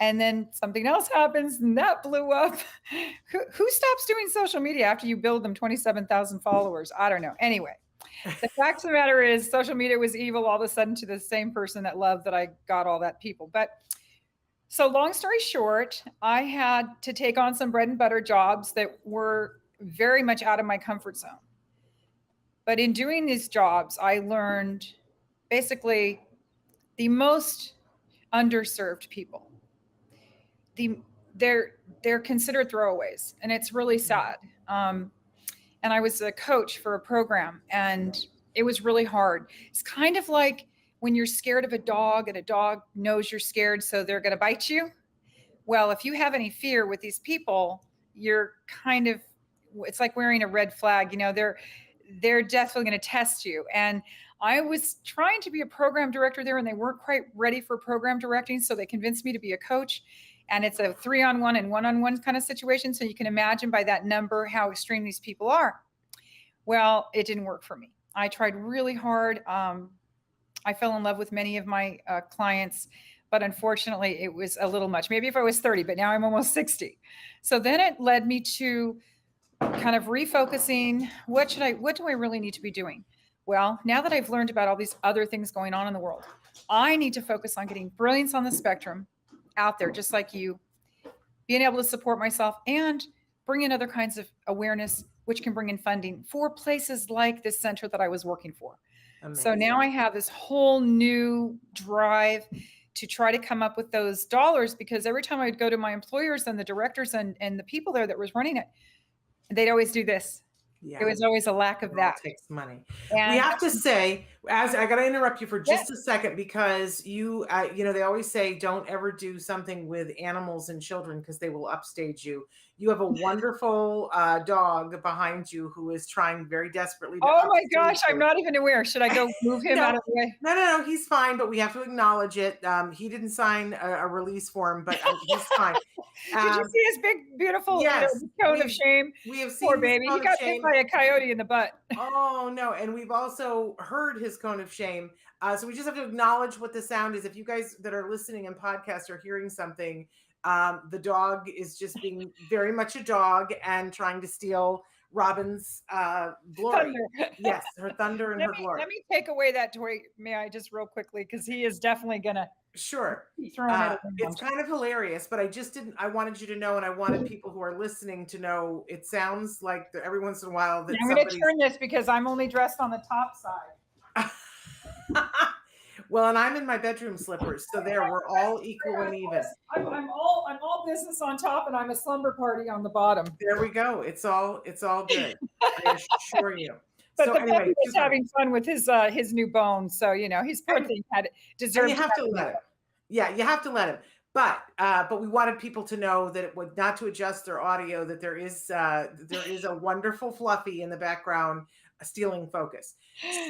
And then something else happens and that blew up. Who stops doing social media after you build them 27,000 followers? I don't know. Anyway, the fact of the matter is social media was evil all of a sudden to the same person that loved that I got all that people. But so long story short, I had to take on some bread and butter jobs that were very much out of my comfort zone. But in doing these jobs, I learned basically the most underserved people. They're considered throwaways, and it's really sad. And I was a coach for a program, and it was really hard. It's kind of like when you're scared of a dog and a dog knows you're scared, so they're going to bite you. Well, if you have any fear with these people, it's like wearing a red flag. They're definitely going to test you. And I was trying to be a program director there, and they weren't quite ready for program directing, so they convinced me to be a coach. And it's a 3-on-1 and 1-on-1 kind of situation. So you can imagine by that number how extreme these people are. Well, it didn't work for me. I tried really hard. I fell in love with many of my clients, but unfortunately it was a little much. Maybe if I was 30, but now I'm almost 60. So then it led me to kind of refocusing. What do I really need to be doing? Well, now that I've learned about all these other things going on in the world, I need to focus on getting brilliance on the spectrum out there, just like you, being able to support myself and bring in other kinds of awareness, which can bring in funding for places like this center that I was working for. Amazing. So now I have this whole new drive to try to come up with those dollars, because every time I would go to my employers and the directors and the people there that was running it, they'd always do this. Yeah. It was always a lack of that. It takes money. And we have to say, as I got to interrupt you for just a second, because they always say don't ever do something with animals and children because they will upstage you. You have a wonderful dog behind you who is trying very desperately to my gosh, you. I'm not even aware. Should I go move him out of the way? No, he's fine, but we have to acknowledge it. He didn't sign a release form, but he's fine. Did you see his big, beautiful cone of shame? We have seen poor baby. He got bit by a coyote in the butt. Oh, no. And we've also heard his cone of shame. So we just have to acknowledge what the sound is. If you guys that are listening in podcasts are hearing something, the dog is just being very much a dog and trying to steal Robin's glory. Thunder. Yes, her thunder and her glory. Let me take away that toy, may I, just real quickly, because he is definitely going to. Sure. It's kind of hilarious, but I wanted you to know, and I wanted people who are listening to know, it sounds like every once in a while that I'm going to turn this because I'm only dressed on the top side. Well, and I'm in my bedroom slippers, so we're all equal and even. I'm all business on top, and I'm a slumber party on the bottom. There we go. It's all good. I assure you. But so the puppy was having fun with his new bone, so he's poor thing deserved. You have to let him. Yeah, you have to let him. But we wanted people to know that it would not to adjust their audio, that there is a wonderful Fluffy in the background stealing focus.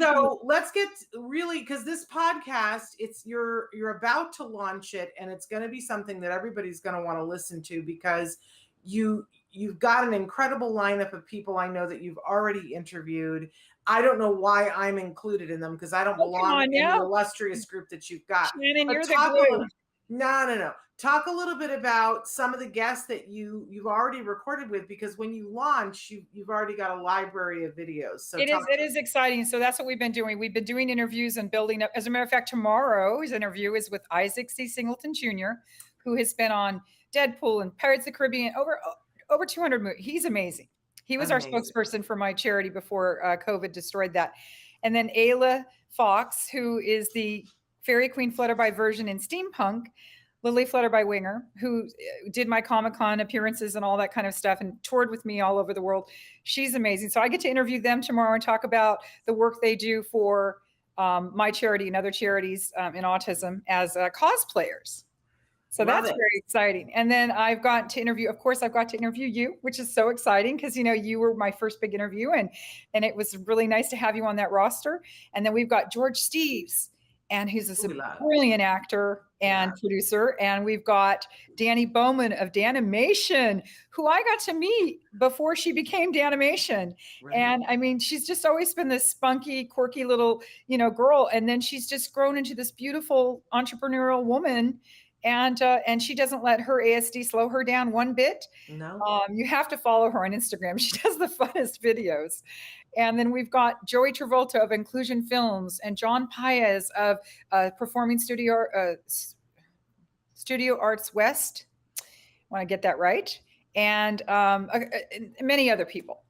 So let's get really, because this podcast, you're about to launch it, and it's going to be something that everybody's going to want to listen to, because you've got an incredible lineup of people I know that you've already interviewed. I don't know why I'm included in them, because I don't belong in the illustrious group that you've got. Shannon, you're the glue. No. Talk a little bit about some of the guests that you've already recorded with, because when you launch, you've already got a library of videos. So it is exciting. So that's what we've been doing. We've been doing interviews and building up. As a matter of fact, tomorrow's interview is with Isaac C. Singleton Jr., who has been on Deadpool and Pirates of the Caribbean, over 200 movies. He's amazing. He was our spokesperson for my charity before COVID destroyed that. And then Ayla Fox, who is the Fairy Queen Flutterby version in steampunk, Lily Flutterby Winger, who did my Comic-Con appearances and all that kind of stuff and toured with me all over the world. She's amazing. So I get to interview them tomorrow and talk about the work they do for my charity and other charities in autism as cosplayers. So that's very exciting. And then I've got to interview you, which is so exciting because, you were my first big interview and it was really nice to have you on that roster. And then we've got George Steeves and he's this Who we love. brilliant actor and producer. And we've got Danny Bowman of Danimation, who I got to meet before she became Danimation. Right. And I mean, she's just always been this spunky, quirky little, girl. And then she's just grown into this beautiful entrepreneurial woman. And she doesn't let her ASD slow her down one bit. No. You have to follow her on Instagram. She does the funnest videos. And then we've got Joey Travolta of Inclusion Films and John Paez of Performing Studio Arts West. I want to get that right. And many other people.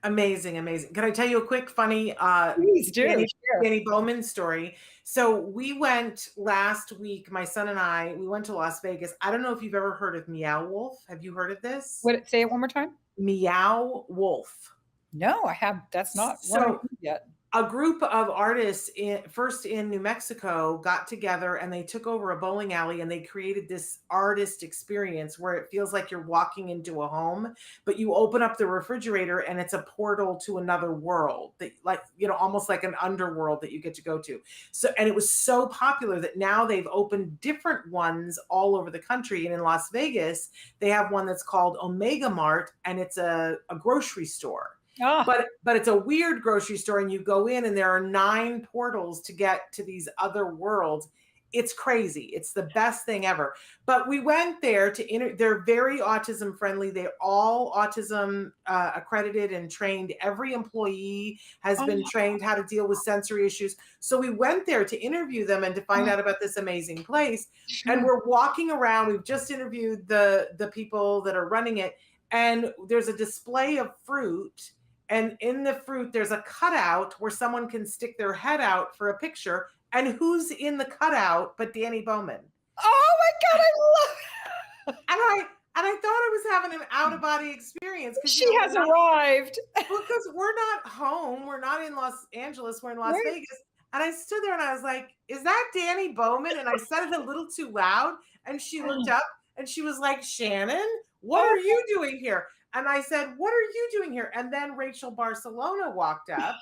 Amazing. Can I tell you a quick funny Please do. Danny Bowman story? So we went last week, my son and I, we went to Las Vegas. I don't know if you've ever heard of Meow Wolf. Have you heard of this? Say it one more time. Meow Wolf. No, I have. That's not so yet. A group of artists first in New Mexico got together and they took over a bowling alley and they created this artist experience where it feels like you're walking into a home, but you open up the refrigerator and it's a portal to another world that, like, almost like an underworld that you get to go to. So, and it was so popular that now they've opened different ones all over the country. And in Las Vegas, they have one that's called Omega Mart, and it's a grocery store. Oh. But it's a weird grocery store, and you go in and there are 9 portals to get to these other worlds. It's crazy. It's the best thing ever. But we went there they're very autism friendly. They're all autism accredited and trained. Every employee has been trained how to deal with sensory issues. So we went there to interview them and to find out about this amazing place. Sure. And we're walking around. We've just interviewed the people that are running it. And there's a display of fruit. And in the fruit, there's a cutout where someone can stick their head out for a picture. And who's in the cutout but Danny Bowman? Oh my God, I love it. And I thought I was having an out-of-body experience. She has arrived. Because we're not home. We're not in Los Angeles. We're in Las Vegas. And I stood there and I was like, is that Danny Bowman? And I said it a little too loud. And she looked up and she was like, Shannon, what are you doing here? And I said, what are you doing here? And then Rachel Barcelona walked up.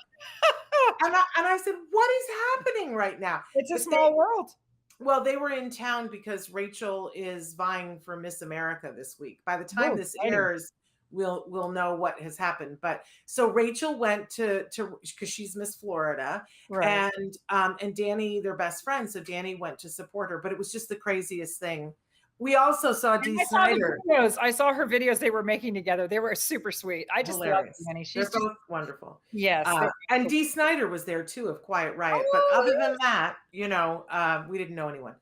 and I said, what is happening right now? It's a small world. Well, they were in town because Rachel is vying for Miss America this week. By the time this airs, we'll know what has happened. But so Rachel went to because she's Miss Florida, right. And Danny, they're best friends. So Danny went to support her. But it was just the craziest thing. We also saw Dee Snider. I saw her videos they were making together. They were super sweet. I just love Danny. They're both wonderful. Yes. And Dee Snider was there too of Quiet Riot. But other than that, we didn't know anyone.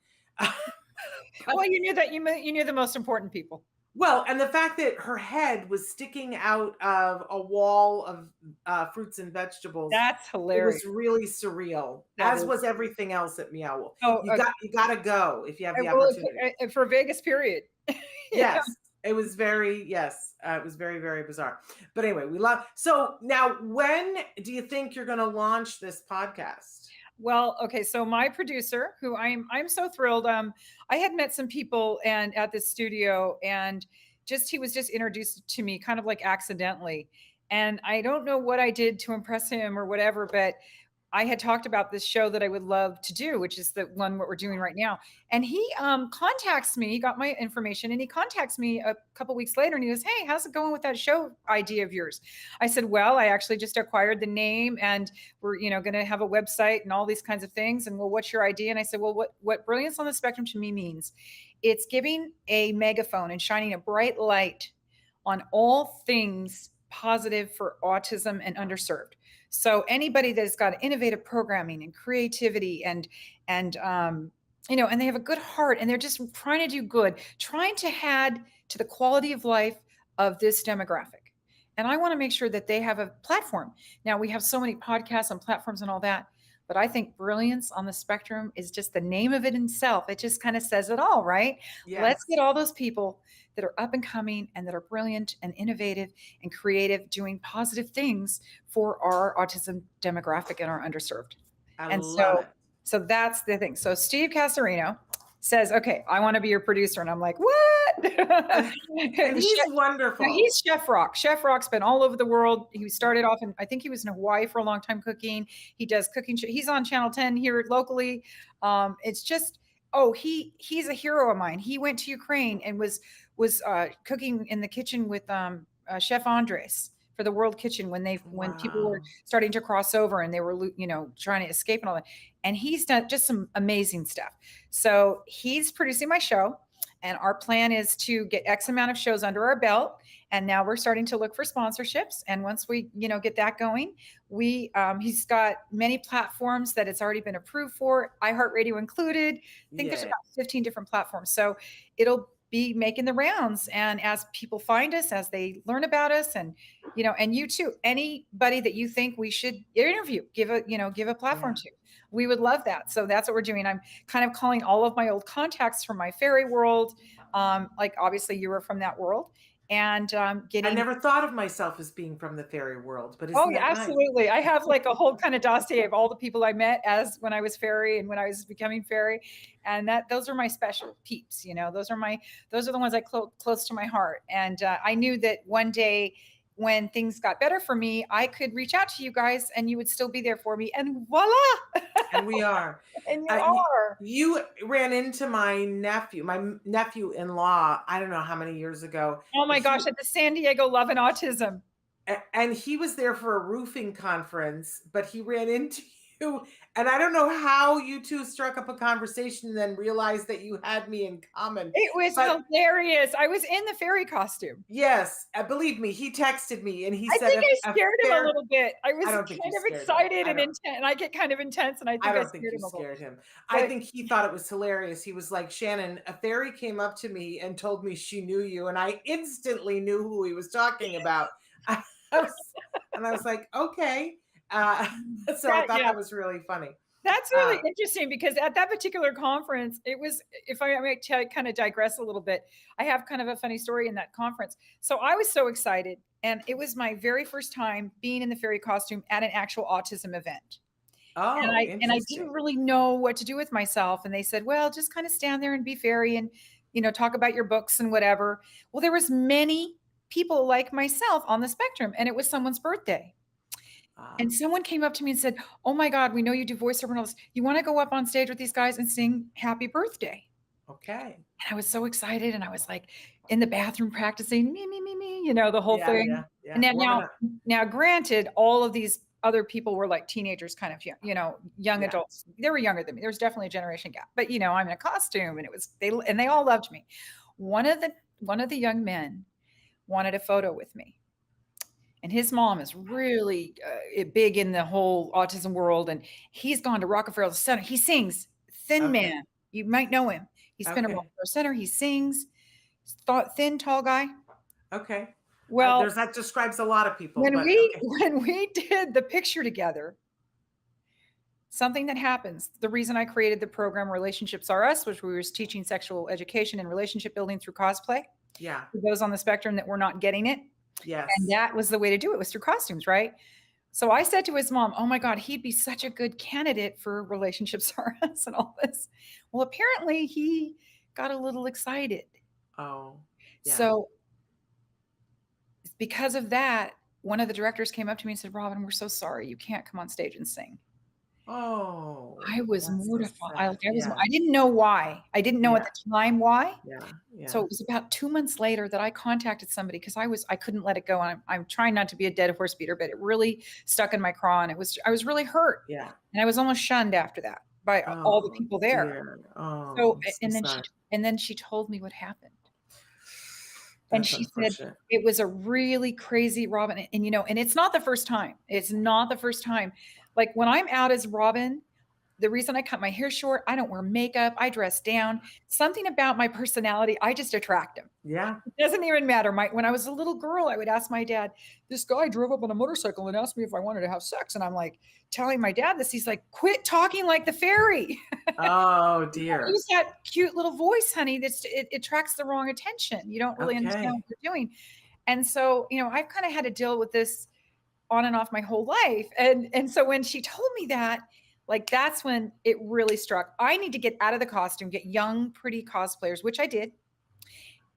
Well, you knew the most important people. Well, and the fact that her head was sticking out of a wall of fruits and vegetables. That's hilarious. It was really surreal, as was everything else at Meow Wolf. Oh, you got to go if you have the opportunity. For Vegas, period. Yes. It was very, very, very bizarre. But anyway, so now when do you think you're going to launch this podcast? Well, okay. So my producer, who I'm so thrilled. I had met some people at this studio, and he was just introduced to me kind of like accidentally. And I don't know what I did to impress him or whatever, but I had talked about this show that I would love to do, which is the one what we're doing right now. And he contacts me, he got my information, and he contacts me a couple weeks later and he goes, hey, how's it going with that show idea of yours? I said, well, I actually just acquired the name and we're, going to have a website and all these kinds of things. And well, what's your idea? And I said, well, what Brilliance on the Spectrum to me means, it's giving a megaphone and shining a bright light on all things positive for autism and underserved. So anybody that's got innovative programming and creativity and they have a good heart and they're just trying to do good, trying to add to the quality of life of this demographic. And I want to make sure that they have a platform. Now we have so many podcasts and platforms and all that, but I think Brilliance on the Spectrum is just the name of it itself. It just kind of says it all, right? Yes. Let's get all those people that are up and coming and that are brilliant and innovative and creative, doing positive things for our autism demographic and our underserved. I love it. So that's the thing. So Steve Casarino says, okay, I want to be your producer. And I'm like, what? And he's wonderful. Now, he's Chef Rock. Chef Rock's been all over the world. He started off I think he was in Hawaii for a long time cooking. He does cooking. He's on Channel 10 here locally. It's just, he's a hero of mine. He went to Ukraine and was cooking in the kitchen with Chef Andres for the World Kitchen when people were starting to cross over and they were, trying to escape and all that. And he's done just some amazing stuff. So he's producing my show, and our plan is to get X amount of shows under our belt. And now we're starting to look for sponsorships. And once we, get that going, he's got many platforms that it's already been approved for, iHeartRadio included. I think there's about 15 different platforms. So it'll be making the rounds. And as people find us, as they learn about us, and, and you too, anybody that you think we should interview, give a platform to, we would love that. So that's what we're doing. I'm kind of calling all of my old contacts from my fairy world. Like obviously you were from that world, and getting. I never thought of myself as being from the fairy world, but yeah, absolutely. I have like a whole kind of dossier of all the people I met when I was fairy and when I was becoming fairy, and those are my special peeps. Those are the ones I close to my heart. And I knew that one day, when things got better for me, I could reach out to you guys and you would still be there for me. And voila. And we are. And you are. You ran into my nephew-in-law, I don't know how many years ago. Oh my gosh, at the San Diego Love and Autism. And he was there for a roofing conference, but he ran into you. And I don't know how you two struck up a conversation and then realized that you had me in common. It was hilarious. I was in the fairy costume. Yes. Believe me, he texted me and he said, I think I scared him a little bit. I was kind of excited and intense, and I get kind of intense, and I don't think you scared him. I think he thought it was hilarious. He was like, Shannon, a fairy came up to me and told me she knew you. And I instantly knew who he was talking about. And I was like, okay. So I thought that was really funny. That's really interesting, because at that particular conference, it was, if I may kind of digress a little bit, I have kind of a funny story in that conference. So I was so excited, and it was my very first time being in the fairy costume at an actual autism event. Oh, and I didn't really know what to do with myself. And they said, well, just kind of stand there and be fairy and, talk about your books and whatever. Well, there was many people like myself on the spectrum, and it was someone's birthday. And someone came up to me and said, oh my God, we know you do voiceover and all this. You want to go up on stage with these guys and sing happy birthday? Okay. And I was so excited. And I was like in the bathroom practicing me, the whole thing. Yeah. And then now granted, all of these other people were like teenagers, kind of, young adults. They were younger than me. There was definitely a generation gap, but I'm in a costume, and they all loved me. One of the young men wanted a photo with me. And his mom is really big in the whole autism world. And he's gone to Rockefeller Center. He sings. Thin man. You might know him. He's been at Rockefeller Center. He sings. Thin, tall guy. Okay. Well, that describes a lot of people. When we did the picture together, something that happens, the reason I created the program Relationships Are Us, which we were teaching sexual education and relationship building through cosplay. Yeah. For those on the spectrum that were not getting it. Yes. And that was the way to do it, was through costumes, right? So I said to his mom, oh my God, he'd be such a good candidate for Relationships Are Us and all this. Well, apparently he got a little excited. Oh, yeah. So because of that, one of the directors came up to me and said, Robin, we're so sorry. You can't come on stage and sing. Oh, I was mortified. I Yeah. didn't know why. I didn't know at the time why. Yeah. So it was about 2 months later that I contacted somebody, because I couldn't let it go. And I'm trying not to be a dead horse beater, but it really stuck in my craw, and I was really hurt. Yeah. And I was almost shunned after that by all the people there. Dear. Oh, So sad. and then she told me what happened. And That's she said unfortunate. it was a really crazy Robin. And and it's not the first time. It's not the first time. Like when I'm out as Robin, the reason I cut my hair short, I don't wear makeup, I dress down. Something about my personality, I just attract him. Yeah. It doesn't even matter. When I was a little girl, I would ask my dad, this guy drove up on a motorcycle and asked me if I wanted to have sex. And I'm like telling my dad this. He's like, quit talking like the fairy. Oh dear. Use that cute little voice, honey. It attracts the wrong attention. You don't really understand what you're doing. And so, I've kind of had to deal with this on and off my whole life. And so when she told me that, Like that's when it really struck. I need to get out of the costume, get young, pretty cosplayers, which I did.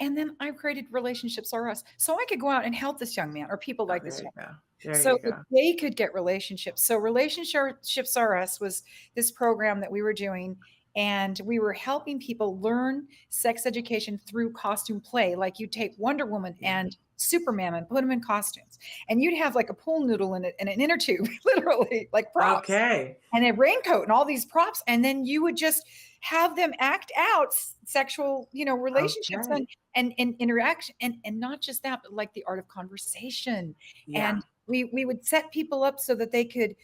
And then I created Relationships R Us. So I could go out and help this young man or people like There this you young man. go. There So you that go. they could get relationships. So Relationships R Us was this program that we were doing, and we were helping people learn sex education through costume play. Like you take Wonder Woman and Superman and put them in costumes, and you'd have like a pool noodle in it and an inner tube, literally like props, Okay. and a raincoat and all these props, and then you would just have them act out sexual, relationships Okay. and interaction, and not just that, but like the art of conversation. Yeah. And we would set people up so that they could,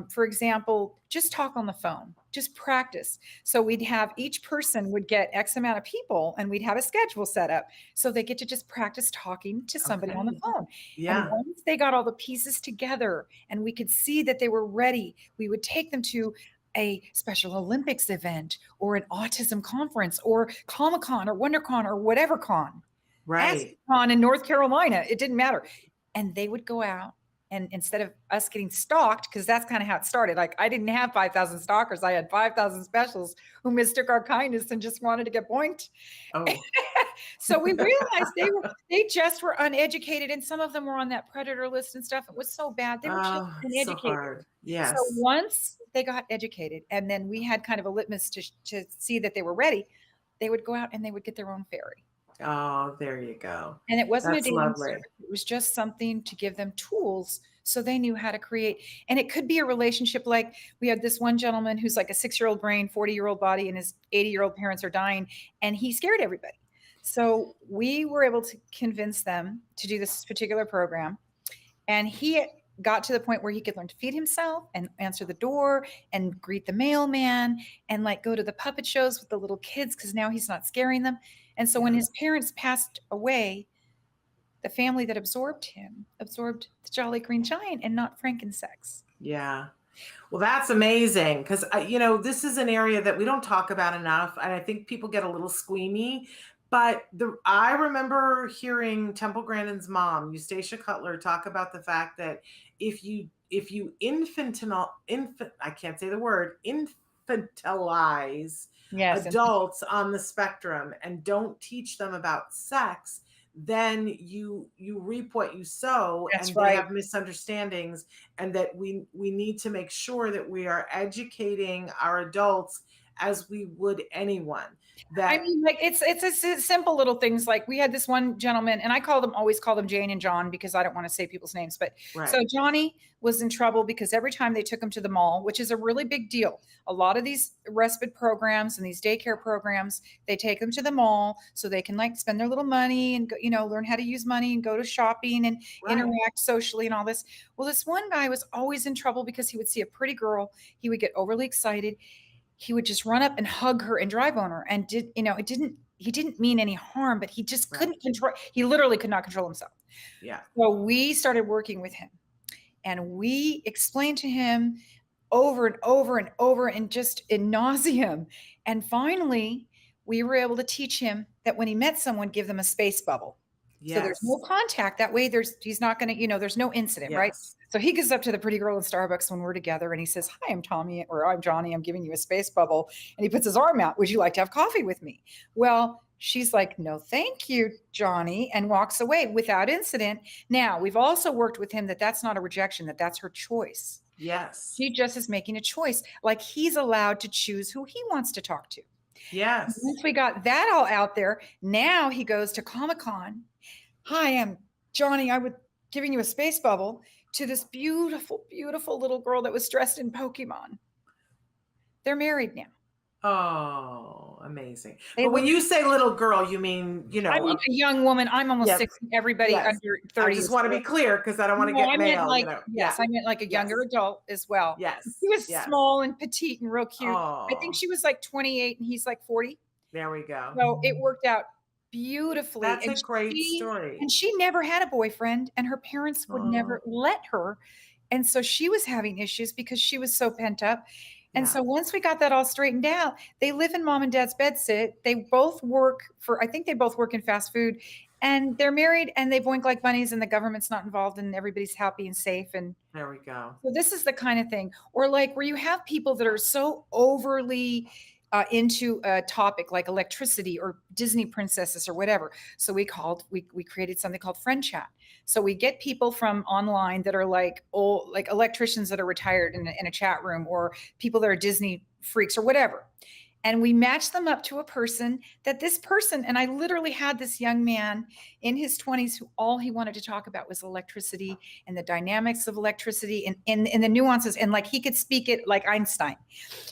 for example, just talk on the phone, just practice. So we'd have each person would get X amount of people, and we'd have a schedule set up so they get to just practice talking to somebody on the Okay. phone. Yeah. And once they got all the pieces together and we could see that they were ready, we would take them to a Special Olympics event or an autism conference or Comic-Con or WonderCon or whatever con. Right. Con in North Carolina, it didn't matter. And they would go out, and instead of us getting stalked, because that's kind of how it started. Like I didn't have 5,000 stalkers. I had 5,000 specials who mistook our kindness and just wanted to get boinked. Oh. So we realized they just were uneducated, and some of them were on that predator list and stuff. It was so bad. They were just Oh, it's so uneducated. hard. Yes. So once they got educated, and then we had kind of a litmus to see that they were ready, they would go out and they would get their own fairy. Oh, there you go. And it wasn't That's a dating lovely. service. It was just something to give them tools so they knew how to create. And it could be a relationship. Like we had this one gentleman who's like a 6-year-old brain, 40-year-old body, and his 80-year-old parents are dying, and he scared everybody. So we were able to convince them to do this particular program. And he got to the point where he could learn to feed himself and answer the door and greet the mailman and like go to the puppet shows with the little kids, because now he's not scaring them. And so when his parents passed away, the family that absorbed him absorbed the Jolly Green Giant and not Frankensex. Yeah. Well, that's amazing, because this is an area that we don't talk about enough, and I think people get a little squeamy. But I remember hearing Temple Grandin's mom, Eustacia Cutler, talk about the fact that if you I can't say the word, infantilize adults on the spectrum and don't teach them about sex, then you reap what you sow. That's and right. They have misunderstandings, and that we need to make sure that we are educating our adults as we would anyone. I mean, like it's a simple little things. Like we had this one gentleman, and I always call them Jane and John, because I don't want to say people's names. But Right. So Johnny was in trouble because every time they took him to the mall, which is a really big deal. A lot of these respite programs and these daycare programs, they take them to the mall so they can like spend their little money and go, learn how to use money and go to shopping and Right. interact socially and all this. Well, this one guy was always in trouble because he would see a pretty girl, he would get overly excited. He would just run up and hug her and drive on her, and he didn't mean any harm, but he just couldn't control. He literally could not control himself. Yeah. So we started working with him, and we explained to him over and over and over and just in nauseam. And finally, we were able to teach him that when he met someone, give them a space bubble. Yes. So there's no contact. That way he's not going to, there's no incident, right? Yes. So he goes up to the pretty girl in Starbucks when we're together, and he says, "Hi, I'm Tommy," or "I'm Johnny. I'm giving you a space bubble." And he puts his arm out. "Would you like to have coffee with me?" Well, she's like, "No, thank you, Johnny," and walks away without incident. Now, we've also worked with him that that's not a rejection, that's her choice. Yes. She just is making a choice. Like he's allowed to choose who he wants to talk to. Yes. Once we got that all out there, now he goes to Comic-Con. "Hi, I'm Johnny. I was giving you a space bubble," to this beautiful, beautiful little girl that was dressed in Pokemon. They're married now. Oh, amazing. They But when look- you say little girl, you mean, I mean, a young woman. I'm almost Yes. 60. Everybody Yes. under 30. I just want to be clear, because I don't want to No, get I meant male. like, Yeah. I meant like a younger adult as well. Yes. He was Yes. small and petite and real cute. Oh, I think she was like 28 and he's like 40. there we go. So it worked out beautifully. That's And a great story. And she never had a boyfriend, and her parents would never let her. And so she was having issues because she was so pent up. And Yeah. so once we got that all straightened out, they live in mom and dad's bedsit. They both work for, I think they both work in fast food, and they're married and they boink like bunnies and the government's not involved and everybody's happy and safe. And There we go. so this is the kind of thing, or like where you have people that are so overly into a topic like electricity or Disney princesses or whatever. So we created something called Friend Chat. So we get people from online that are like old, like electricians that are retired in a chat room, or people that are Disney freaks or whatever. And we match them up to a person that this person, and I literally had this young man in his 20s who all he wanted to talk about was electricity and the dynamics of electricity and the nuances. And like he could speak it like Einstein.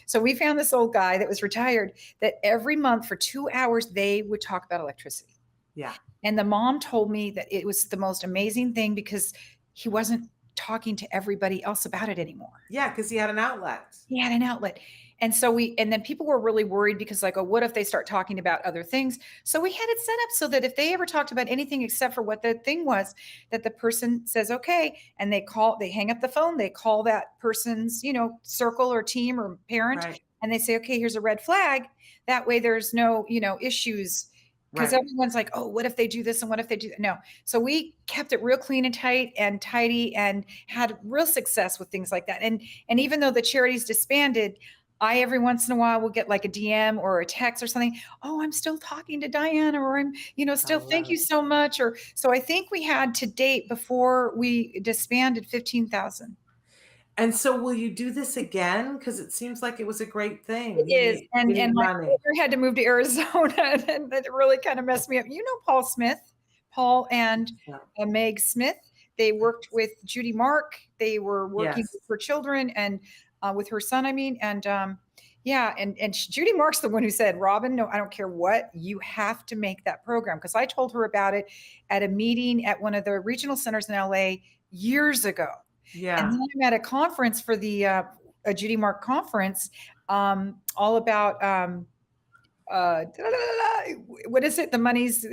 So we found this old guy that was retired that every month for 2 hours, they would talk about electricity. Yeah. And the mom told me that it was the most amazing thing because he wasn't talking to everybody else about it anymore. Yeah, because he had an outlet. He had an outlet. And so and then people were really worried because like, oh, what if they start talking about other things? So we had it set up so that if they ever talked about anything except for what the thing was, that the person says, okay. And they hang up the phone, they call that person's, circle or team or parent. Right. And they say, okay, here's a red flag. That way there's no, issues. Because Right. everyone's like, oh, what if they do this and what if they do that? No. So we kept it real clean and tight and tidy and had real success with things like that. And even though the charity's disbanded, I every once in a while will get like a DM or a text or something. Oh, I'm still talking to Diana, or I'm, still thank you so much. Or so I think we had to date before we disbanded 15,000. And so will you do this again? Because it seems like it was a great thing. It is. And my money. brother had to move to Arizona and that really kind of messed me up. Paul and Meg Smith. They worked with Judy Mark. They were working Yes. with her children and with her son, and Judy Mark's the one who said, Robin, no, I don't care what, you have to make that program. Because I told her about it at a meeting at one of the regional centers in LA years ago. Yeah. And then I'm at a conference for the a Judy Mark conference, all about what is it? The money's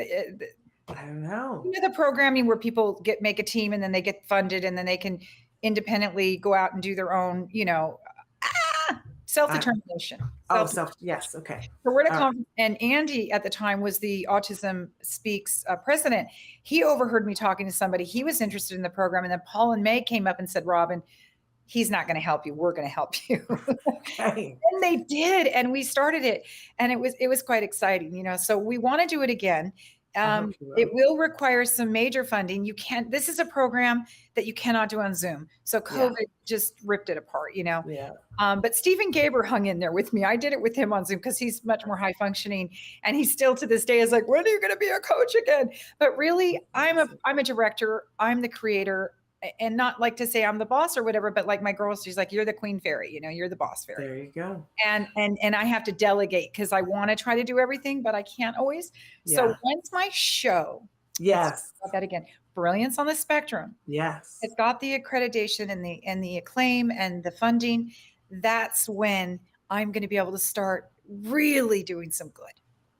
I don't know. the programming where people make a team and then they get funded and then they can independently go out and do their own, self-determination. Yes. Okay. So we're at a conference, and Andy at the time was the Autism Speaks president. He overheard me talking to somebody. He was interested in the program. And then Paul and May came up and said, Robin, he's not going to help you. We're going to help you. Okay. And they did. And we started it. And it was quite exciting, so we want to do it again. It will require some major funding. This is a program that you cannot do on Zoom. So COVID just ripped it apart, Yeah. But Stephen Gaber hung in there with me. I did it with him on Zoom because he's much more high functioning. And he still to this day is like, when are you going to be a coach again? But really, I'm a director. I'm the creator. And not like to say I'm the boss or whatever, but like my girl, she's like, you're the queen fairy, you're the boss fairy. There you go. And I have to delegate because I want to try to do everything, but I can't always. Yeah. So when's my show? Yes. About that again. Brilliance on the Spectrum. Yes. It's got the accreditation and the acclaim and the funding. That's when I'm going to be able to start really doing some good.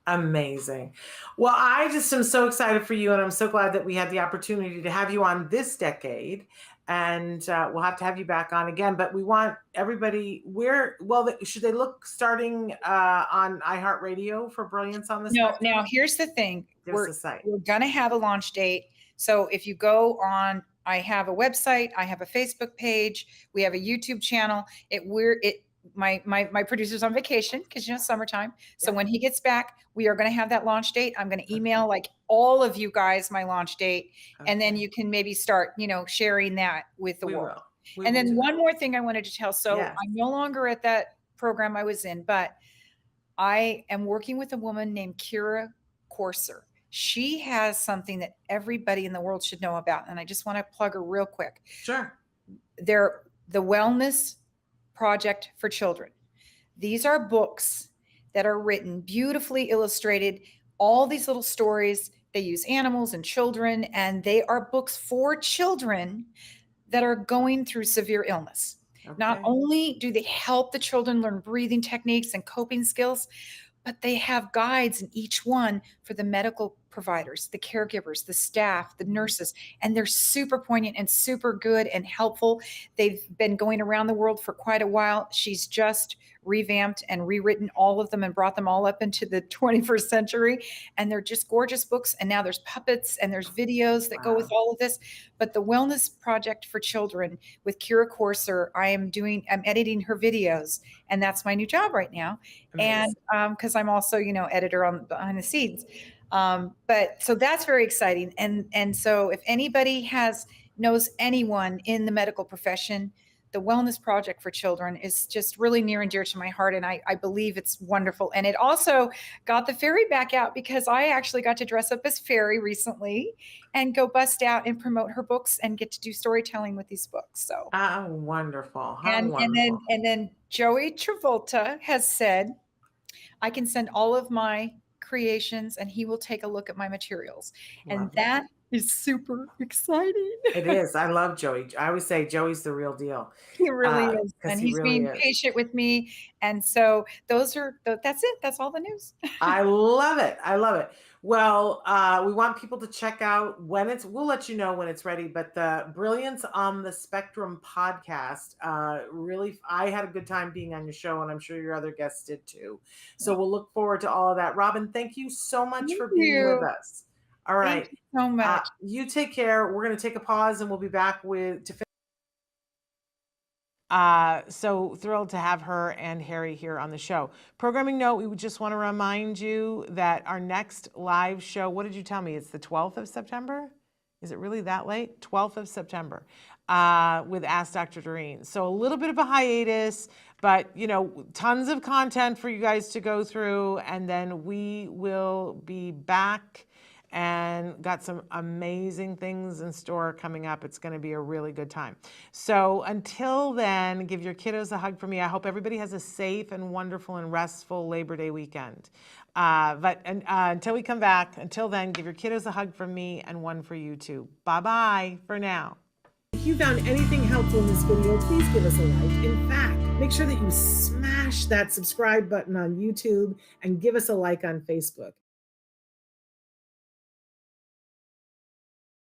Amazing. Well, I just am so excited for you, and I'm so glad that we had the opportunity to have you on this decade. And we'll have to have you back on again. But we want everybody should they look starting on iHeartRadio for Brilliance on the Spectrum? Now here's the thing. We're going to have a launch date. So if you go on, I have a website, I have a Facebook page, we have a YouTube channel. My producer's on vacation because summertime. So when he gets back, we are going to have that launch date. I'm going to email like all of you guys my launch date, and then you can maybe start, sharing that with the world. And then one more thing I wanted to tell. So I'm no longer at that program I was in, but I am working with a woman named Kira Corser. She has something that everybody in the world should know about, and I just want to plug her real quick. Sure. They're the Wellness Project for Children. These are books that are written, beautifully illustrated, all these little stories. They use animals and children, and they are books for children that are going through severe illness. Okay. Not only do they help the children learn breathing techniques and coping skills, but they have guides in each one for the medical providers, the caregivers, the staff, the nurses, and they're super poignant and super good and helpful. They've been going around the world for quite a while. She's just revamped and rewritten all of them and brought them all up into the 21st century. And they're just gorgeous books. And now there's puppets and there's videos that go with all of this. But the Wellness Project for Children with Kira Corser, I'm editing her videos. And that's my new job right now. Amazing. And because I'm also, editor on behind the scenes. But so that's very exciting. And so if anybody knows anyone in the medical profession, the Wellness Project for Children is just really near and dear to my heart. And I believe it's wonderful. And it also got the fairy back out because I actually got to dress up as Fairy recently and go bust out and promote her books and get to do storytelling with these books. So Wonderful. and then Joey Travolta has said, I can send all of my creations and he will take a look at my materials. And that is super exciting. It is. I love Joey. I always say Joey's the real deal. He really is. 'cause And he he's really being is. patient with me. And so that's it. That's all the news. I love it. I love it. Well, we want people to check out we'll let you know when it's ready, but the Brilliance on the Spectrum podcast, really, I had a good time being on your show and I'm sure your other guests did too. So we'll look forward to all of that. Robin, thank you so much for being with us. All right. Thank you so much. You take care. We're going to take a pause and we'll be back to so thrilled to have her and Harri here on the show. Programming note, we would just want to remind you that our next live show, what did you tell me? It's the 12th of September? Is it really that late? 12th of September with Ask Dr. Doreen. So a little bit of a hiatus, but tons of content for you guys to go through. And then we will be back and got some amazing things in store coming up. It's going to be a really good time. So until then, give your kiddos a hug from me. I hope everybody has a safe and wonderful and restful Labor Day weekend. Until we come back, until then, give your kiddos a hug from me and one for you too. Bye-bye for now. If you found anything helpful in this video, please give us a like. In fact, make sure that you smash that subscribe button on YouTube and give us a like on Facebook.